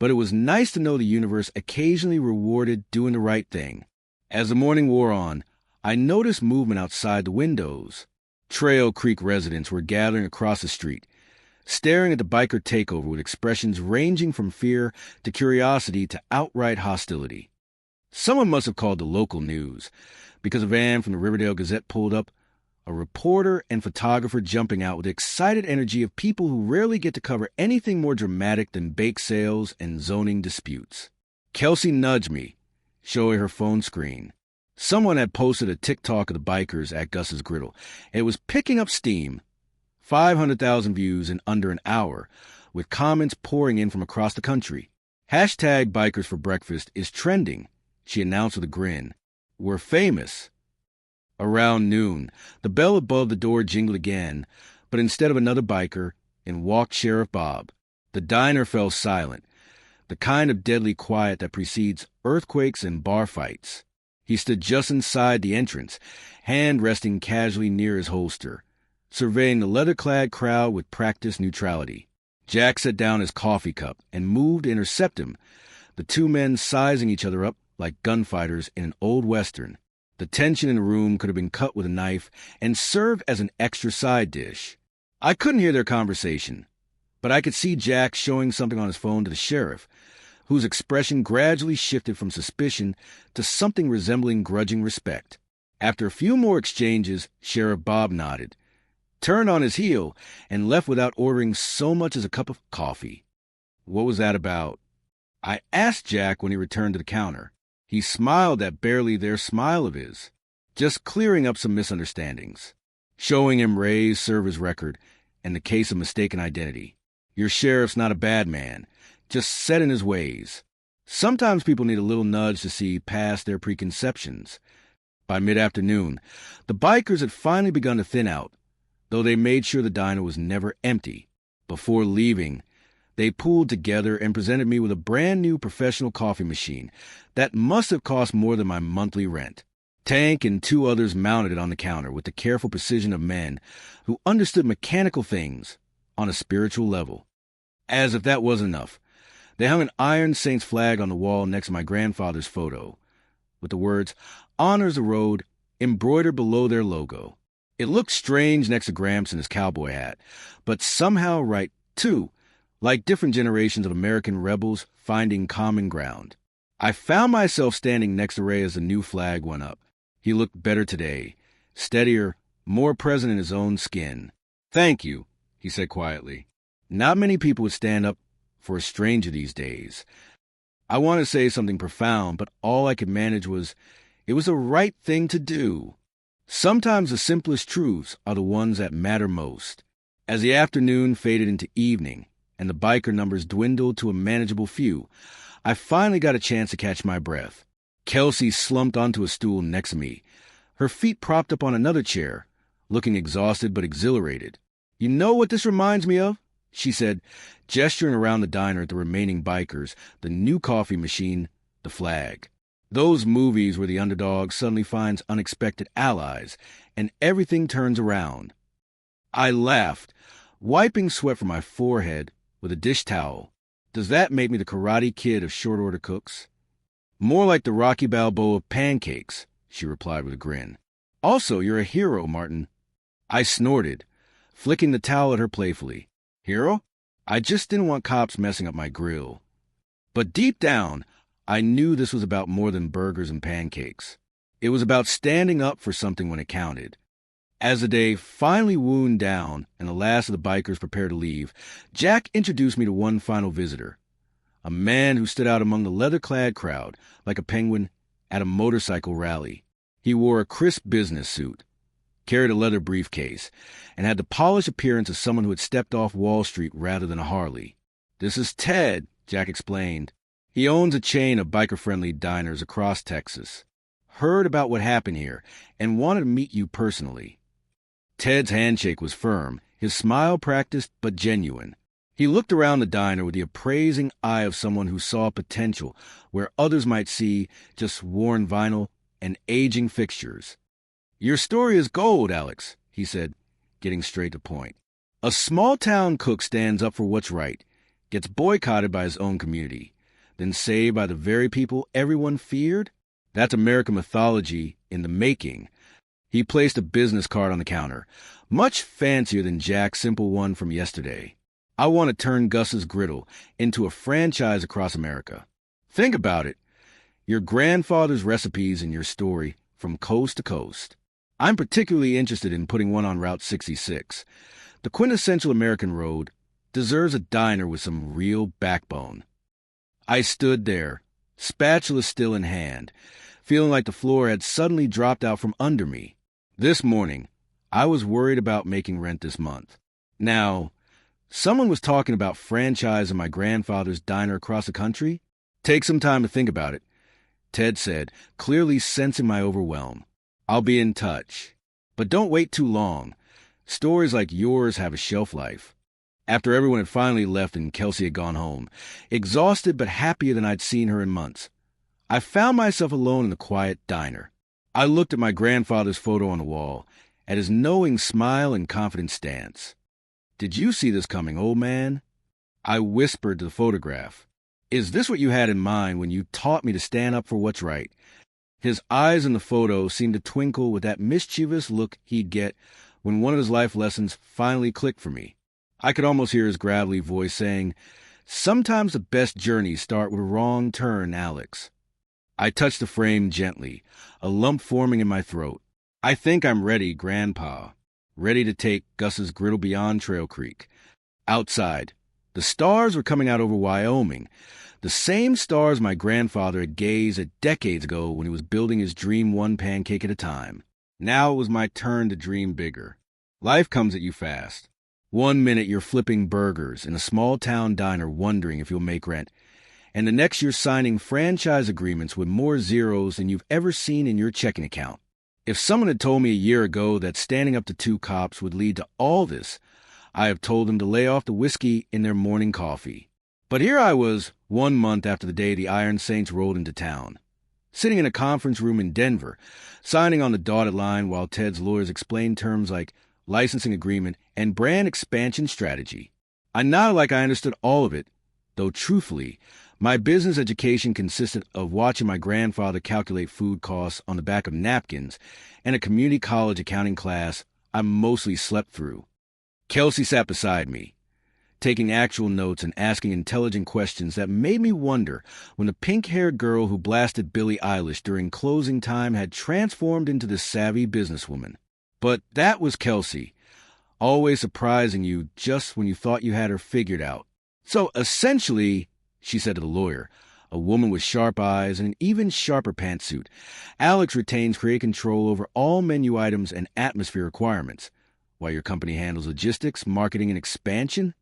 but it was nice to know the universe occasionally rewarded doing the right thing. As the morning wore on, I noticed movement outside the windows. Trail Creek residents were gathering across the street, staring at the biker takeover with expressions ranging from fear to curiosity to outright hostility. Someone must have called the local news, because a van from the Riverdale Gazette pulled up, a reporter and photographer jumping out with the excited energy of people who rarely get to cover anything more dramatic than bake sales and zoning disputes. Kelsey nudged me, showing her phone screen. Someone had posted a TikTok of the bikers at Gus's Griddle. It was picking up steam. 500,000 views in under an hour, with comments pouring in from across the country. Hashtag Bikers for Breakfast is trending, she announced with a grin. We're famous. Around noon, the bell above the door jingled again, but instead of another biker, in walked Sheriff Bob. The diner fell silent, the kind of deadly quiet that precedes earthquakes and bar fights. He stood just inside the entrance, hand resting casually near his holster, surveying the leather-clad crowd with practiced neutrality. Jack set down his coffee cup and moved to intercept him, the two men sizing each other up like gunfighters in an old western. The tension in the room could have been cut with a knife and served as an extra side dish. I couldn't hear their conversation, but I could see Jack showing something on his phone to the sheriff, whose expression gradually shifted from suspicion to something resembling grudging respect. After a few more exchanges, Sheriff Bob nodded, turned on his heel, and left without ordering so much as a cup of coffee. What was that about? I asked Jack when he returned to the counter. He smiled that barely there smile of his, just clearing up some misunderstandings, showing him Ray's service record and the case of mistaken identity. Your sheriff's not a bad man, just set in his ways. Sometimes people need a little nudge to see past their preconceptions. By mid-afternoon, the bikers had finally begun to thin out, though they made sure the diner was never empty. Before leaving, they pooled together and presented me with a brand-new professional coffee machine that must have cost more than my monthly rent. Tank and 2 others mounted it on the counter with the careful precision of men who understood mechanical things on a spiritual level. As if that wasn't enough, they hung an Iron Saints flag on the wall next to my grandfather's photo, with the words, "Honors the Road," embroidered below their logo. It looked strange next to Gramps in his cowboy hat, but somehow right, too, like different generations of American rebels finding common ground. I found myself standing next to Ray as the new flag went up. He looked better today, steadier, more present in his own skin. "Thank you," he said quietly. Not many people would stand up for a stranger these days. I wanted to say something profound, but all I could manage was, it was the right thing to do. Sometimes the simplest truths are the ones that matter most. As the afternoon faded into evening, and the biker numbers dwindled to a manageable few, I finally got a chance to catch my breath. Kelsey slumped onto a stool next to me, her feet propped up on another chair, looking exhausted but exhilarated. "You know what this reminds me of?" she said, gesturing around the diner at the remaining bikers, the new coffee machine, the flag. Those movies where the underdog suddenly finds unexpected allies, and everything turns around. I laughed, wiping sweat from my forehead with a dish towel. Does that make me the Karate Kid of short-order cooks? More like the Rocky Balboa of pancakes, she replied with a grin. Also, you're a hero, Martin. I snorted, flicking the towel at her playfully. Hero? I just didn't want cops messing up my grill. But deep down, I knew this was about more than burgers and pancakes. It was about standing up for something when it counted. As the day finally wound down and the last of the bikers prepared to leave, Jack introduced me to one final visitor, a man who stood out among the leather-clad crowd like a penguin at a motorcycle rally. He wore a crisp business suit, carried a leather briefcase, and had the polished appearance of someone who had stepped off Wall Street rather than a Harley. This is Ted, Jack explained. He owns a chain of biker-friendly diners across Texas. Heard about what happened here and wanted to meet you personally. Ted's handshake was firm, his smile practiced but genuine. He looked around the diner with the appraising eye of someone who saw potential where others might see just worn vinyl and aging fixtures. Your story is gold, Alex, he said, getting straight to the point. A small-town cook stands up for what's right, gets boycotted by his own community, then saved by the very people everyone feared? That's American mythology in the making. He placed a business card on the counter, much fancier than Jack's simple one from yesterday. I want to turn Gus's Griddle into a franchise across America. Think about it. Your grandfather's recipes and your story from coast to coast. I'm particularly interested in putting one on Route 66. The quintessential American road deserves a diner with some real backbone. I stood there, spatula still in hand, feeling like the floor had suddenly dropped out from under me. This morning, I was worried about making rent this month. Now, someone was talking about franchising my grandfather's diner across the country. Take some time to think about it, Ted said, clearly sensing my overwhelm. I'll be in touch. But don't wait too long. Stories like yours have a shelf life. After everyone had finally left and Kelsey had gone home, exhausted but happier than I'd seen her in months, I found myself alone in the quiet diner. I looked at my grandfather's photo on the wall, at his knowing smile and confident stance. Did you see this coming, old man? I whispered to the photograph. Is this what you had in mind when you taught me to stand up for what's right? His eyes in the photo seemed to twinkle with that mischievous look he'd get when one of his life lessons finally clicked for me. I could almost hear his gravelly voice saying, "Sometimes the best journeys start with a wrong turn, Alex." I touched the frame gently, a lump forming in my throat. I think I'm ready, Grandpa. Ready to take Gus's Griddle beyond Trail Creek. Outside, the stars were coming out over Wyoming, the same stars my grandfather had gazed at decades ago when he was building his dream one pancake at a time. Now it was my turn to dream bigger. Life comes at you fast. 1 minute you're flipping burgers in a small-town diner wondering if you'll make rent, and the next you're signing franchise agreements with more zeros than you've ever seen in your checking account. If someone had told me a year ago that standing up to 2 cops would lead to all this, I have told them to lay off the whiskey in their morning coffee. But here I was, 1 month after the day the Iron Saints rolled into town, sitting in a conference room in Denver, signing on the dotted line while Ted's lawyers explained terms like licensing agreement and brand expansion strategy. I nodded like I understood all of it, though truthfully, my business education consisted of watching my grandfather calculate food costs on the back of napkins and a community college accounting class I mostly slept through. Kelsey sat beside me, taking actual notes and asking intelligent questions that made me wonder when the pink-haired girl who blasted Billie Eilish during closing time had transformed into this savvy businesswoman. But that was Kelsey, always surprising you just when you thought you had her figured out. So essentially, she said to the lawyer, a woman with sharp eyes and an even sharper pantsuit, Alex retains creative control over all menu items and atmosphere requirements, while your company handles logistics, marketing, and expansion?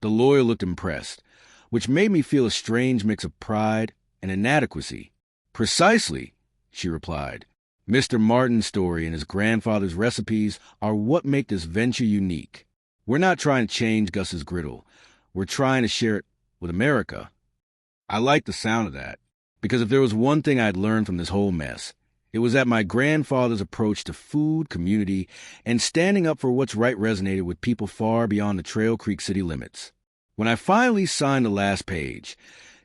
The lawyer looked impressed, which made me feel a strange mix of pride and inadequacy. Precisely, she replied. Mr. Martin's story and his grandfather's recipes are what make this venture unique. We're not trying to change Gus's Griddle. We're trying to share it with America. I liked the sound of that, because if there was one thing I'd learned from this whole mess, It was that my grandfather's approach to food, community, and standing up for what's right resonated with people far beyond the Trail Creek city limits. When I finally signed the last page,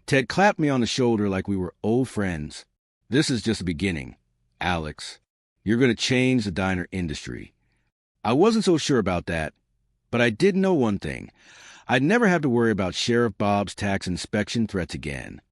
Ted clapped me on the shoulder like we were old friends. "This is just the beginning, Alex. You're going to change the diner industry." I wasn't so sure about that, but I did know one thing. I'd never have to worry about Sheriff Bob's tax inspection threats again.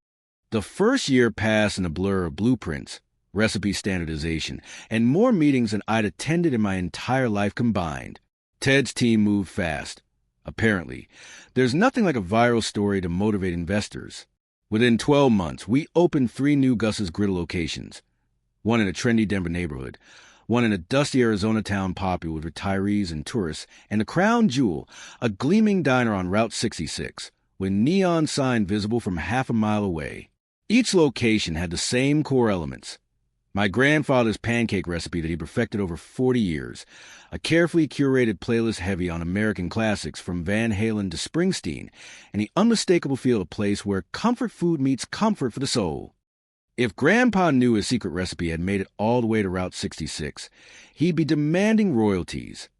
The first year passed in a blur of blueprints, recipe standardization, and more meetings than I'd attended in my entire life combined. Ted's team moved fast. Apparently, there's nothing like a viral story to motivate investors. Within 12 months, we opened 3 new Gus's Griddle locations, one in a trendy Denver neighborhood, one in a dusty Arizona town popular with retirees and tourists, and the crown jewel, a gleaming diner on Route 66, with neon sign visible from half a mile away. Each location had the same core elements. My grandfather's pancake recipe that he perfected over 40 years, a carefully curated playlist heavy on American classics from Van Halen to Springsteen, and the unmistakable feel of a place where comfort food meets comfort for the soul. If Grandpa knew his secret recipe had made it all the way to Route 66, he'd be demanding royalties.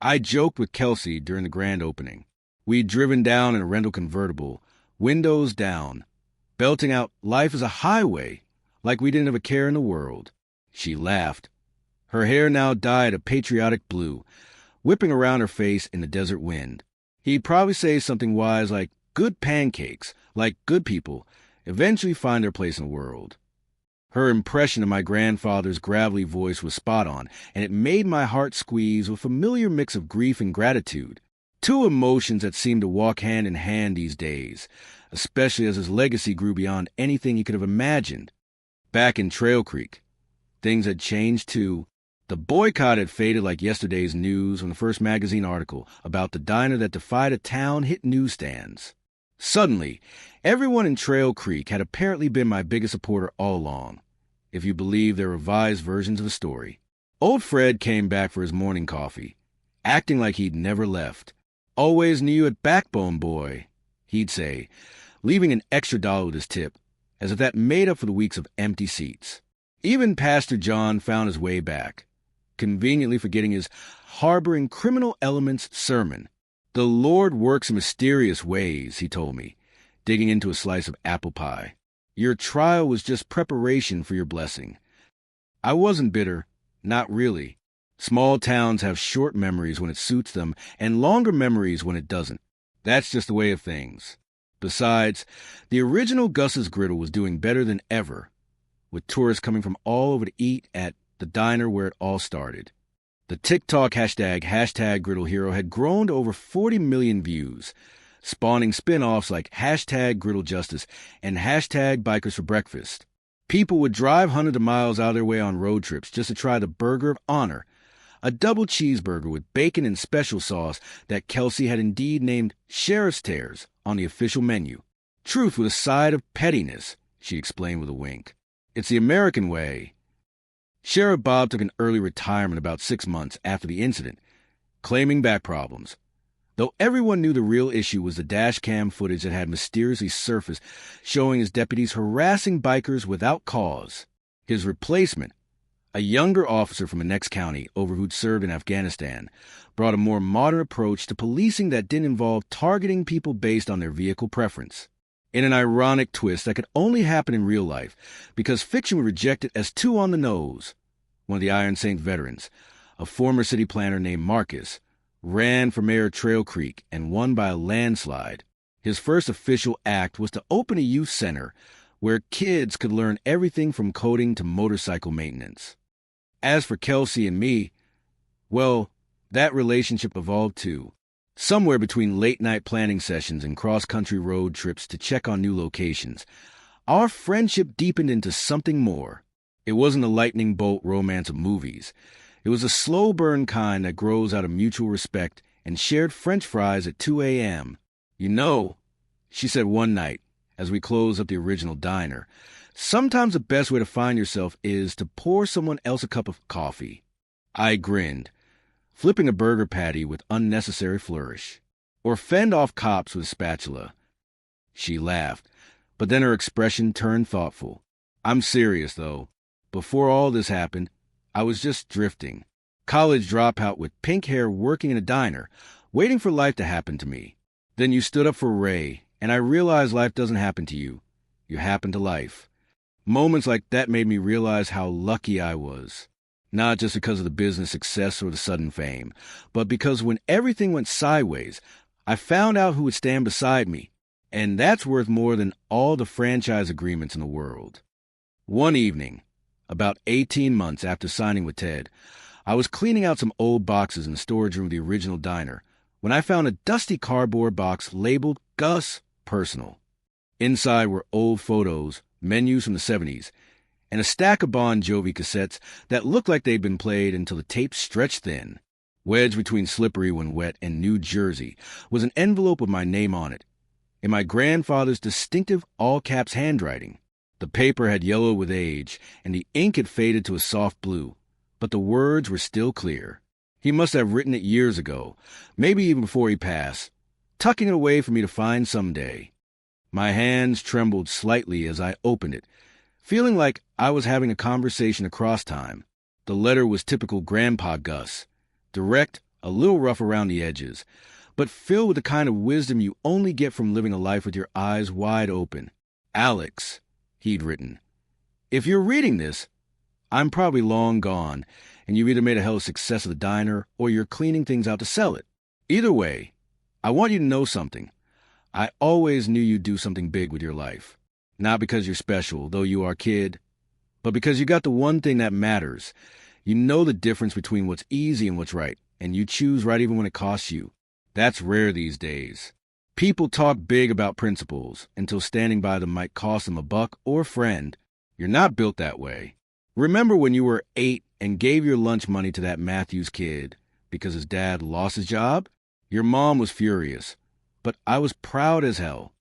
I joked with Kelsey during the grand opening. We'd driven down in a rental convertible, windows down, belting out "Life is a Highway," like we didn't have a care in the world. She laughed. Her hair now dyed a patriotic blue, whipping around her face in the desert wind. He'd probably say something wise like, "Good pancakes, like good people, eventually find their place in the world." Her impression of my grandfather's gravelly voice was spot on, and it made my heart squeeze with a familiar mix of grief and gratitude, 2 emotions that seem to walk hand in hand these days, especially as his legacy grew beyond anything he could have imagined. Back in Trail Creek, things had changed too. The boycott had faded like yesterday's news when the first magazine article about the diner that defied a town hit newsstands. Suddenly, everyone in Trail Creek had apparently been my biggest supporter all along, if you believe their revised versions of the story. Old Fred came back for his morning coffee, acting like he'd never left. "Always knew you at Backbone, boy," he'd say, leaving an extra $1 with his tip, as if that made up for the weeks of empty seats. Even Pastor John found his way back, conveniently forgetting his harboring criminal elements sermon. "The Lord works in mysterious ways," he told me, digging into a slice of apple pie. "Your trial was just preparation for your blessing." I wasn't bitter, not really. Small towns have short memories when it suits them and longer memories when it doesn't. That's just the way of things. Besides, the original Gus's Griddle was doing better than ever, with tourists coming from all over to eat at the diner where it all started. The TikTok hashtag Griddle Hero had grown to over 40 million views, spawning spin-offs like hashtag Griddle Justice and hashtag Bikers for Breakfast. People would drive hundreds of miles out of their way on road trips just to try the Burger of Honor, a double cheeseburger with bacon and special sauce that Kelsey had indeed named Sheriff's Tears on the official menu. "Truth with a side of pettiness," she explained with a wink. "It's the American way." Sheriff Bob took an early retirement about 6 months after the incident, claiming back problems. Though everyone knew the real issue was the dash cam footage that had mysteriously surfaced showing his deputies harassing bikers without cause. His replacement, a younger officer from the next county over who'd served in Afghanistan, brought a more modern approach to policing that didn't involve targeting people based on their vehicle preference. In an ironic twist that could only happen in real life because fiction would reject it as too on the nose, one of the Iron Saint veterans, a former city planner named Marcus, ran for mayor of Trail Creek and won by a landslide. His first official act was to open a youth center where kids could learn everything from coding to motorcycle maintenance. As for Kelsey and me, well, that relationship evolved too. Somewhere between late-night planning sessions and cross-country road trips to check on new locations, our friendship deepened into something more. It wasn't the lightning bolt romance of movies. It was a slow burn kind that grows out of mutual respect and shared French fries at 2 a.m. "You know," she said one night as we closed up the original diner, "sometimes the best way to find yourself is to pour someone else a cup of coffee." I grinned, flipping a burger patty with unnecessary flourish. "Or fend off cops with a spatula." She laughed, but then her expression turned thoughtful. "I'm serious, though. Before all this happened, I was just drifting. College dropout with pink hair working in a diner, waiting for life to happen to me. Then you stood up for Ray, and I realized life doesn't happen to you. You happen to life. Moments like that made me realize how lucky I was. Not just because of the business success or the sudden fame, but because when everything went sideways, I found out who would stand beside me. And that's worth more than all the franchise agreements in the world. One evening, about 18 months after signing with Ted, I was cleaning out some old boxes in the storage room of the original diner when I found a dusty cardboard box labeled Gus Personal. Inside were old photos, menus from the 70s, and a stack of Bon Jovi cassettes that looked like they'd been played until the tape stretched thin. Wedged between Slippery When Wet and New Jersey was an envelope with my name on it, in my grandfather's distinctive all-caps handwriting. The paper had yellowed with age, and the ink had faded to a soft blue, but the words were still clear. He must have written it years ago, maybe even before he passed, tucking it away for me to find someday. My hands trembled slightly as I opened it, feeling like I was having a conversation across time. The letter was typical Grandpa Gus, direct, a little rough around the edges, but filled with the kind of wisdom you only get from living a life with your eyes wide open. Alex, he'd written, if you're reading this, I'm probably long gone, and you've either made a hell of a success of the diner or you're cleaning things out to sell it. Either way, I want you to know something. I always knew you'd do something big with your life. Not because you're special, though you are, kid, but because you got the one thing that matters. You know the difference between what's easy and what's right, and you choose right even when it costs you. That's rare these days. People talk big about principles until standing by them might cost them a buck or a friend. You're not built that way. Remember when you were 8 and gave your lunch money to that Matthews kid because his dad lost his job? Your mom was furious, but I was proud as hell.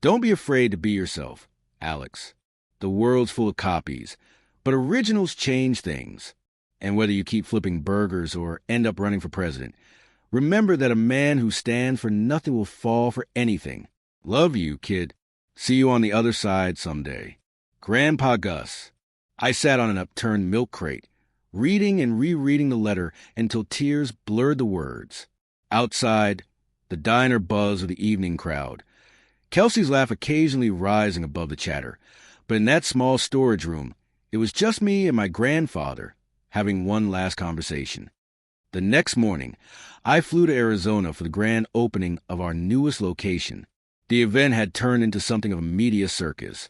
Don't be afraid to be yourself, Alex. The world's full of copies, but originals change things. And whether you keep flipping burgers or end up running for president, remember that a man who stands for nothing will fall for anything. Love you, kid. See you on the other side someday. Grandpa Gus. I sat on an upturned milk crate, reading and rereading the letter until tears blurred the words. Outside, the diner buzzed with the evening crowd. Kelsey's laugh occasionally rising above the chatter, but in that small storage room, it was just me and my grandfather having one last conversation. The next morning, I flew to Arizona for the grand opening of our newest location. The event had turned into something of a media circus,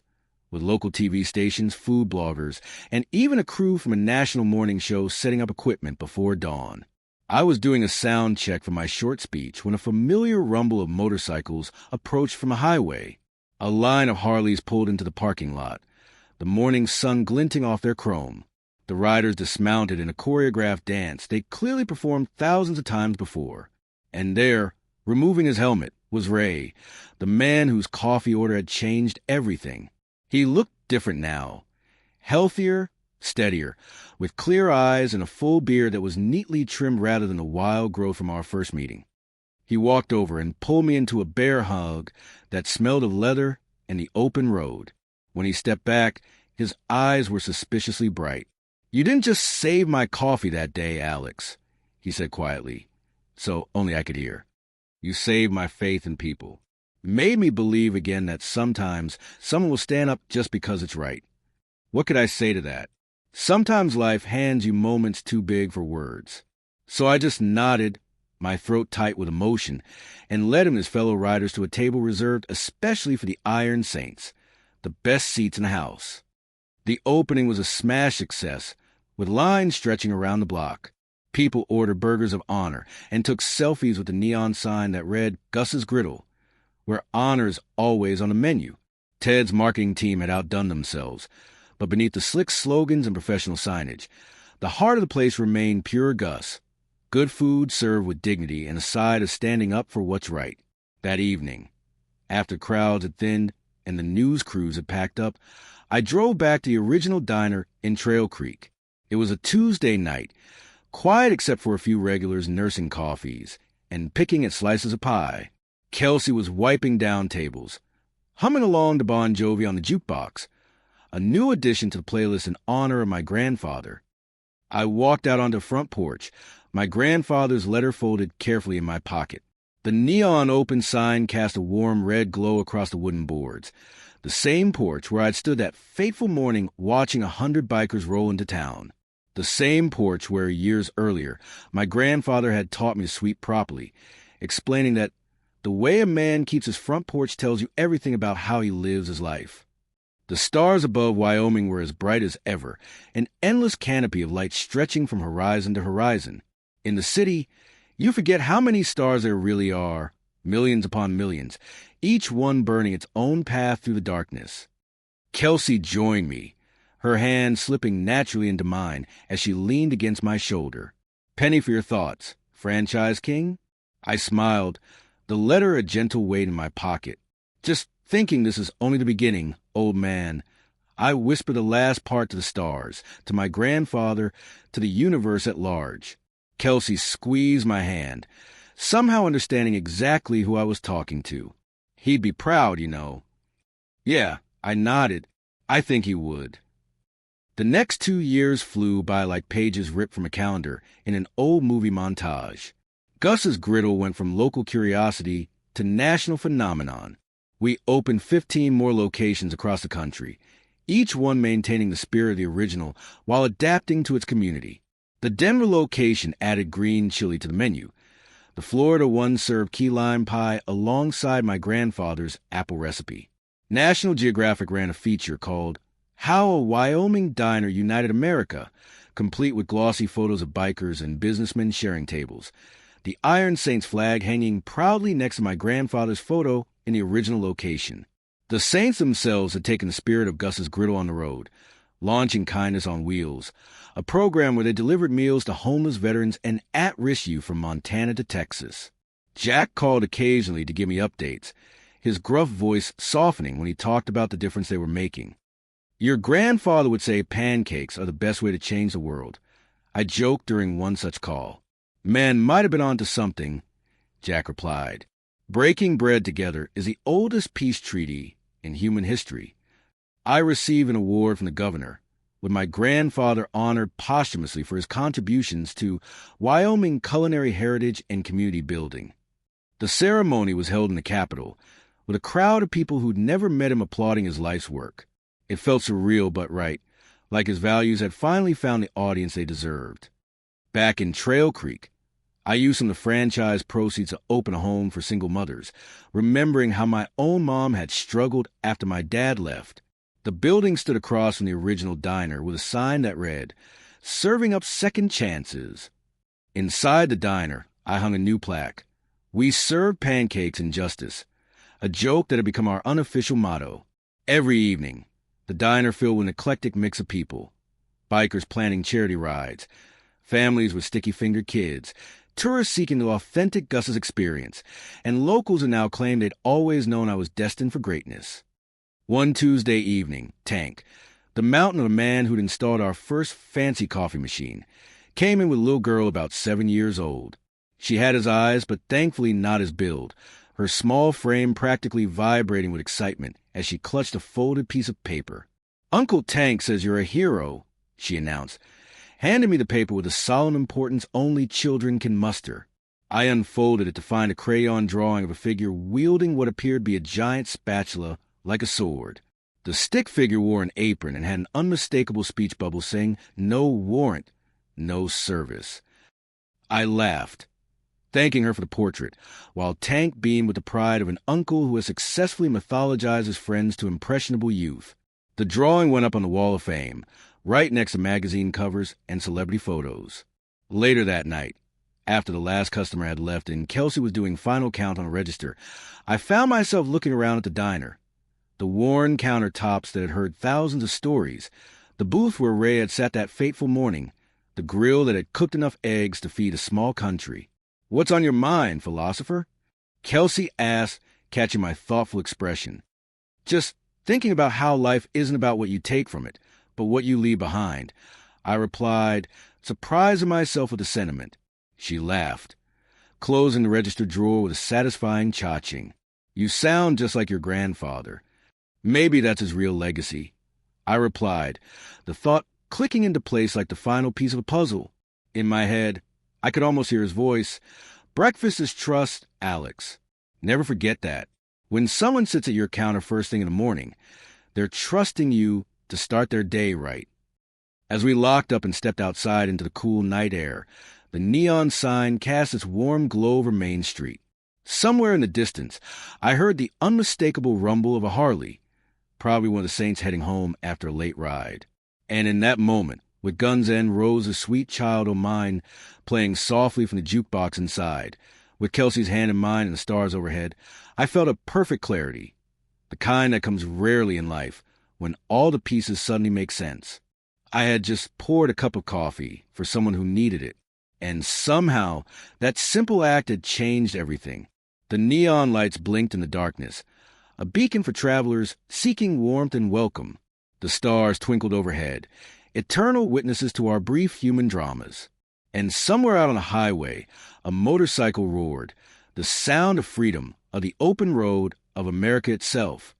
with local TV stations, food bloggers, and even a crew from a national morning show setting up equipment before dawn. I was doing a sound check for my short speech when a familiar rumble of motorcycles approached from a highway. A line of Harleys pulled into the parking lot, the morning sun glinting off their chrome. The riders dismounted in a choreographed dance they clearly performed thousands of times before. And there, removing his helmet, was Ray, the man whose coffee order had changed everything. He looked different now, healthier, steadier, with clear eyes and a full beard that was neatly trimmed rather than the wild growth from our first meeting. He walked over and pulled me into a bear hug that smelled of leather and the open road. When he stepped back, his eyes were suspiciously bright. "You didn't just save my coffee that day, Alex," he said quietly, so only I could hear. "You saved my faith in people. Made me believe again that sometimes someone will stand up just because it's right." What could I say to that? Sometimes life hands you moments too big for words. So I just nodded, my throat tight with emotion, and led him and his fellow riders to a table reserved especially for the Iron Saints, the best seats in the house. The opening was a smash success, with lines stretching around the block. People ordered burgers of honor and took selfies with the neon sign that read Gus's Griddle, where honor's always on the menu. Ted's marketing team had outdone themselves, but beneath the slick slogans and professional signage, the heart of the place remained pure Gus. Good food served with dignity and a side of standing up for what's right. That evening, after crowds had thinned and the news crews had packed up, I drove back to the original diner in Trail Creek. It was a Tuesday night, quiet except for a few regulars nursing coffees and picking at slices of pie. Kelsey was wiping down tables, humming along to Bon Jovi on the jukebox. a new addition to the playlist in honor of my grandfather. I walked out onto the front porch, my grandfather's letter folded carefully in my pocket. The neon open sign cast a warm red glow across the wooden boards. The same porch where I'd stood that fateful morning watching 100 bikers roll into town. The same porch where, years earlier, my grandfather had taught me to sweep properly, explaining that the way a man keeps his front porch tells you everything about how he lives his life. The stars above Wyoming were as bright as ever, an endless canopy of light stretching from horizon to horizon. In the city, you forget how many stars there really are, millions upon millions, each one burning its own path through the darkness. Kelsey joined me, her hand slipping naturally into mine as she leaned against my shoulder. "Penny for your thoughts, Franchise King?" I smiled, the letter a gentle weight in my pocket. "Just thinking this is only the beginning, old man." I whispered the last part to the stars, to my grandfather, to the universe at large. Kelsey squeezed my hand, somehow understanding exactly who I was talking to. "He'd be proud, you know." "Yeah," I nodded. "I think he would." The next 2 years flew by like pages ripped from a calendar in an old movie montage. Gus's Griddle went from local curiosity to national phenomenon. We opened 15 more locations across the country, each one maintaining the spirit of the original while adapting to its community. The Denver location added green chili to the menu. The Florida one served key lime pie alongside my grandfather's apple recipe. National Geographic ran a feature called How a Wyoming Diner United America, complete with glossy photos of bikers and businessmen sharing tables. The Iron Saints flag hanging proudly next to my grandfather's photo in the original location. The Saints themselves had taken the spirit of Gus's Griddle on the road, launching Kindness on Wheels, a program where they delivered meals to homeless veterans and at-risk youth from Montana to Texas. Jack called occasionally to give me updates, his gruff voice softening when he talked about the difference they were making. "Your grandfather would say pancakes are the best way to change the world," I joked during one such call. "Man might have been onto something," Jack replied. "Breaking bread together is the oldest peace treaty in human history." I received an award from the governor, with my grandfather honored posthumously for his contributions to Wyoming culinary heritage and community building. The ceremony was held in the Capitol, with a crowd of people who'd never met him applauding his life's work. It felt surreal but right, like his values had finally found the audience they deserved. Back in Trail Creek, I used some of the franchise proceeds to open a home for single mothers, remembering how my own mom had struggled after my dad left. The building stood across from the original diner with a sign that read, "Serving up second chances." Inside the diner, I hung a new plaque, "We serve pancakes and justice," a joke that had become our unofficial motto. Every evening, the diner filled with an eclectic mix of people. Bikers planning charity rides, families with sticky-fingered kids, tourists seeking the authentic Gus's experience, and locals who now claimed they'd always known I was destined for greatness. One Tuesday evening, Tank, the mountain of a man who'd installed our first fancy coffee machine, came in with a little girl about 7 years old. She had his eyes, but thankfully not his build, her small frame practically vibrating with excitement as she clutched a folded piece of paper. "Uncle Tank says you're a hero," she announced, handing me the paper with the solemn importance only children can muster. I unfolded it to find a crayon drawing of a figure wielding what appeared to be a giant spatula like a sword. The stick figure wore an apron and had an unmistakable speech bubble saying, "No warrant, no service." I laughed, thanking her for the portrait, while Tank beamed with the pride of an uncle who has successfully mythologized his friends to impressionable youth. The drawing went up on the Wall of Fame, right next to magazine covers and celebrity photos. Later that night, after the last customer had left and Kelsey was doing final count on a register, I found myself looking around at the diner. The worn countertops that had heard thousands of stories, the booth where Ray had sat that fateful morning, the grill that had cooked enough eggs to feed a small country. "What's on your mind, philosopher?" Kelsey asked, catching my thoughtful expression. "Just thinking about how life isn't about what you take from it, but what you leave behind," I replied, surprising myself with the sentiment. She laughed, closing the register drawer with a satisfying cha-ching. "You sound just like your grandfather. Maybe that's his real legacy. I replied, the thought clicking into place like the final piece of a puzzle. In my head, I could almost hear his voice. Breakfast is trust, Alex. Never forget that. When someone sits at your counter first thing in the morning, they're trusting you to start their day right. As we locked up and stepped outside into the cool night air, the neon sign cast its warm glow over Main Street. Somewhere in the distance, I heard the unmistakable rumble of a Harley, probably one of the saints heading home after a late ride. And in that moment, with Gun's End rose a sweet child o' mine, playing softly from the jukebox inside, with Kelsey's hand in mine and the stars overhead, I felt a perfect clarity, the kind that comes rarely in life, when all the pieces suddenly make sense. I had just poured a cup of coffee for someone who needed it, and somehow that simple act had changed everything. The neon lights blinked in the darkness, a beacon for travelers seeking warmth and welcome. The stars twinkled overhead, eternal witnesses to our brief human dramas. And somewhere out on the highway, a motorcycle roared, the sound of freedom, of the open road, of America itself.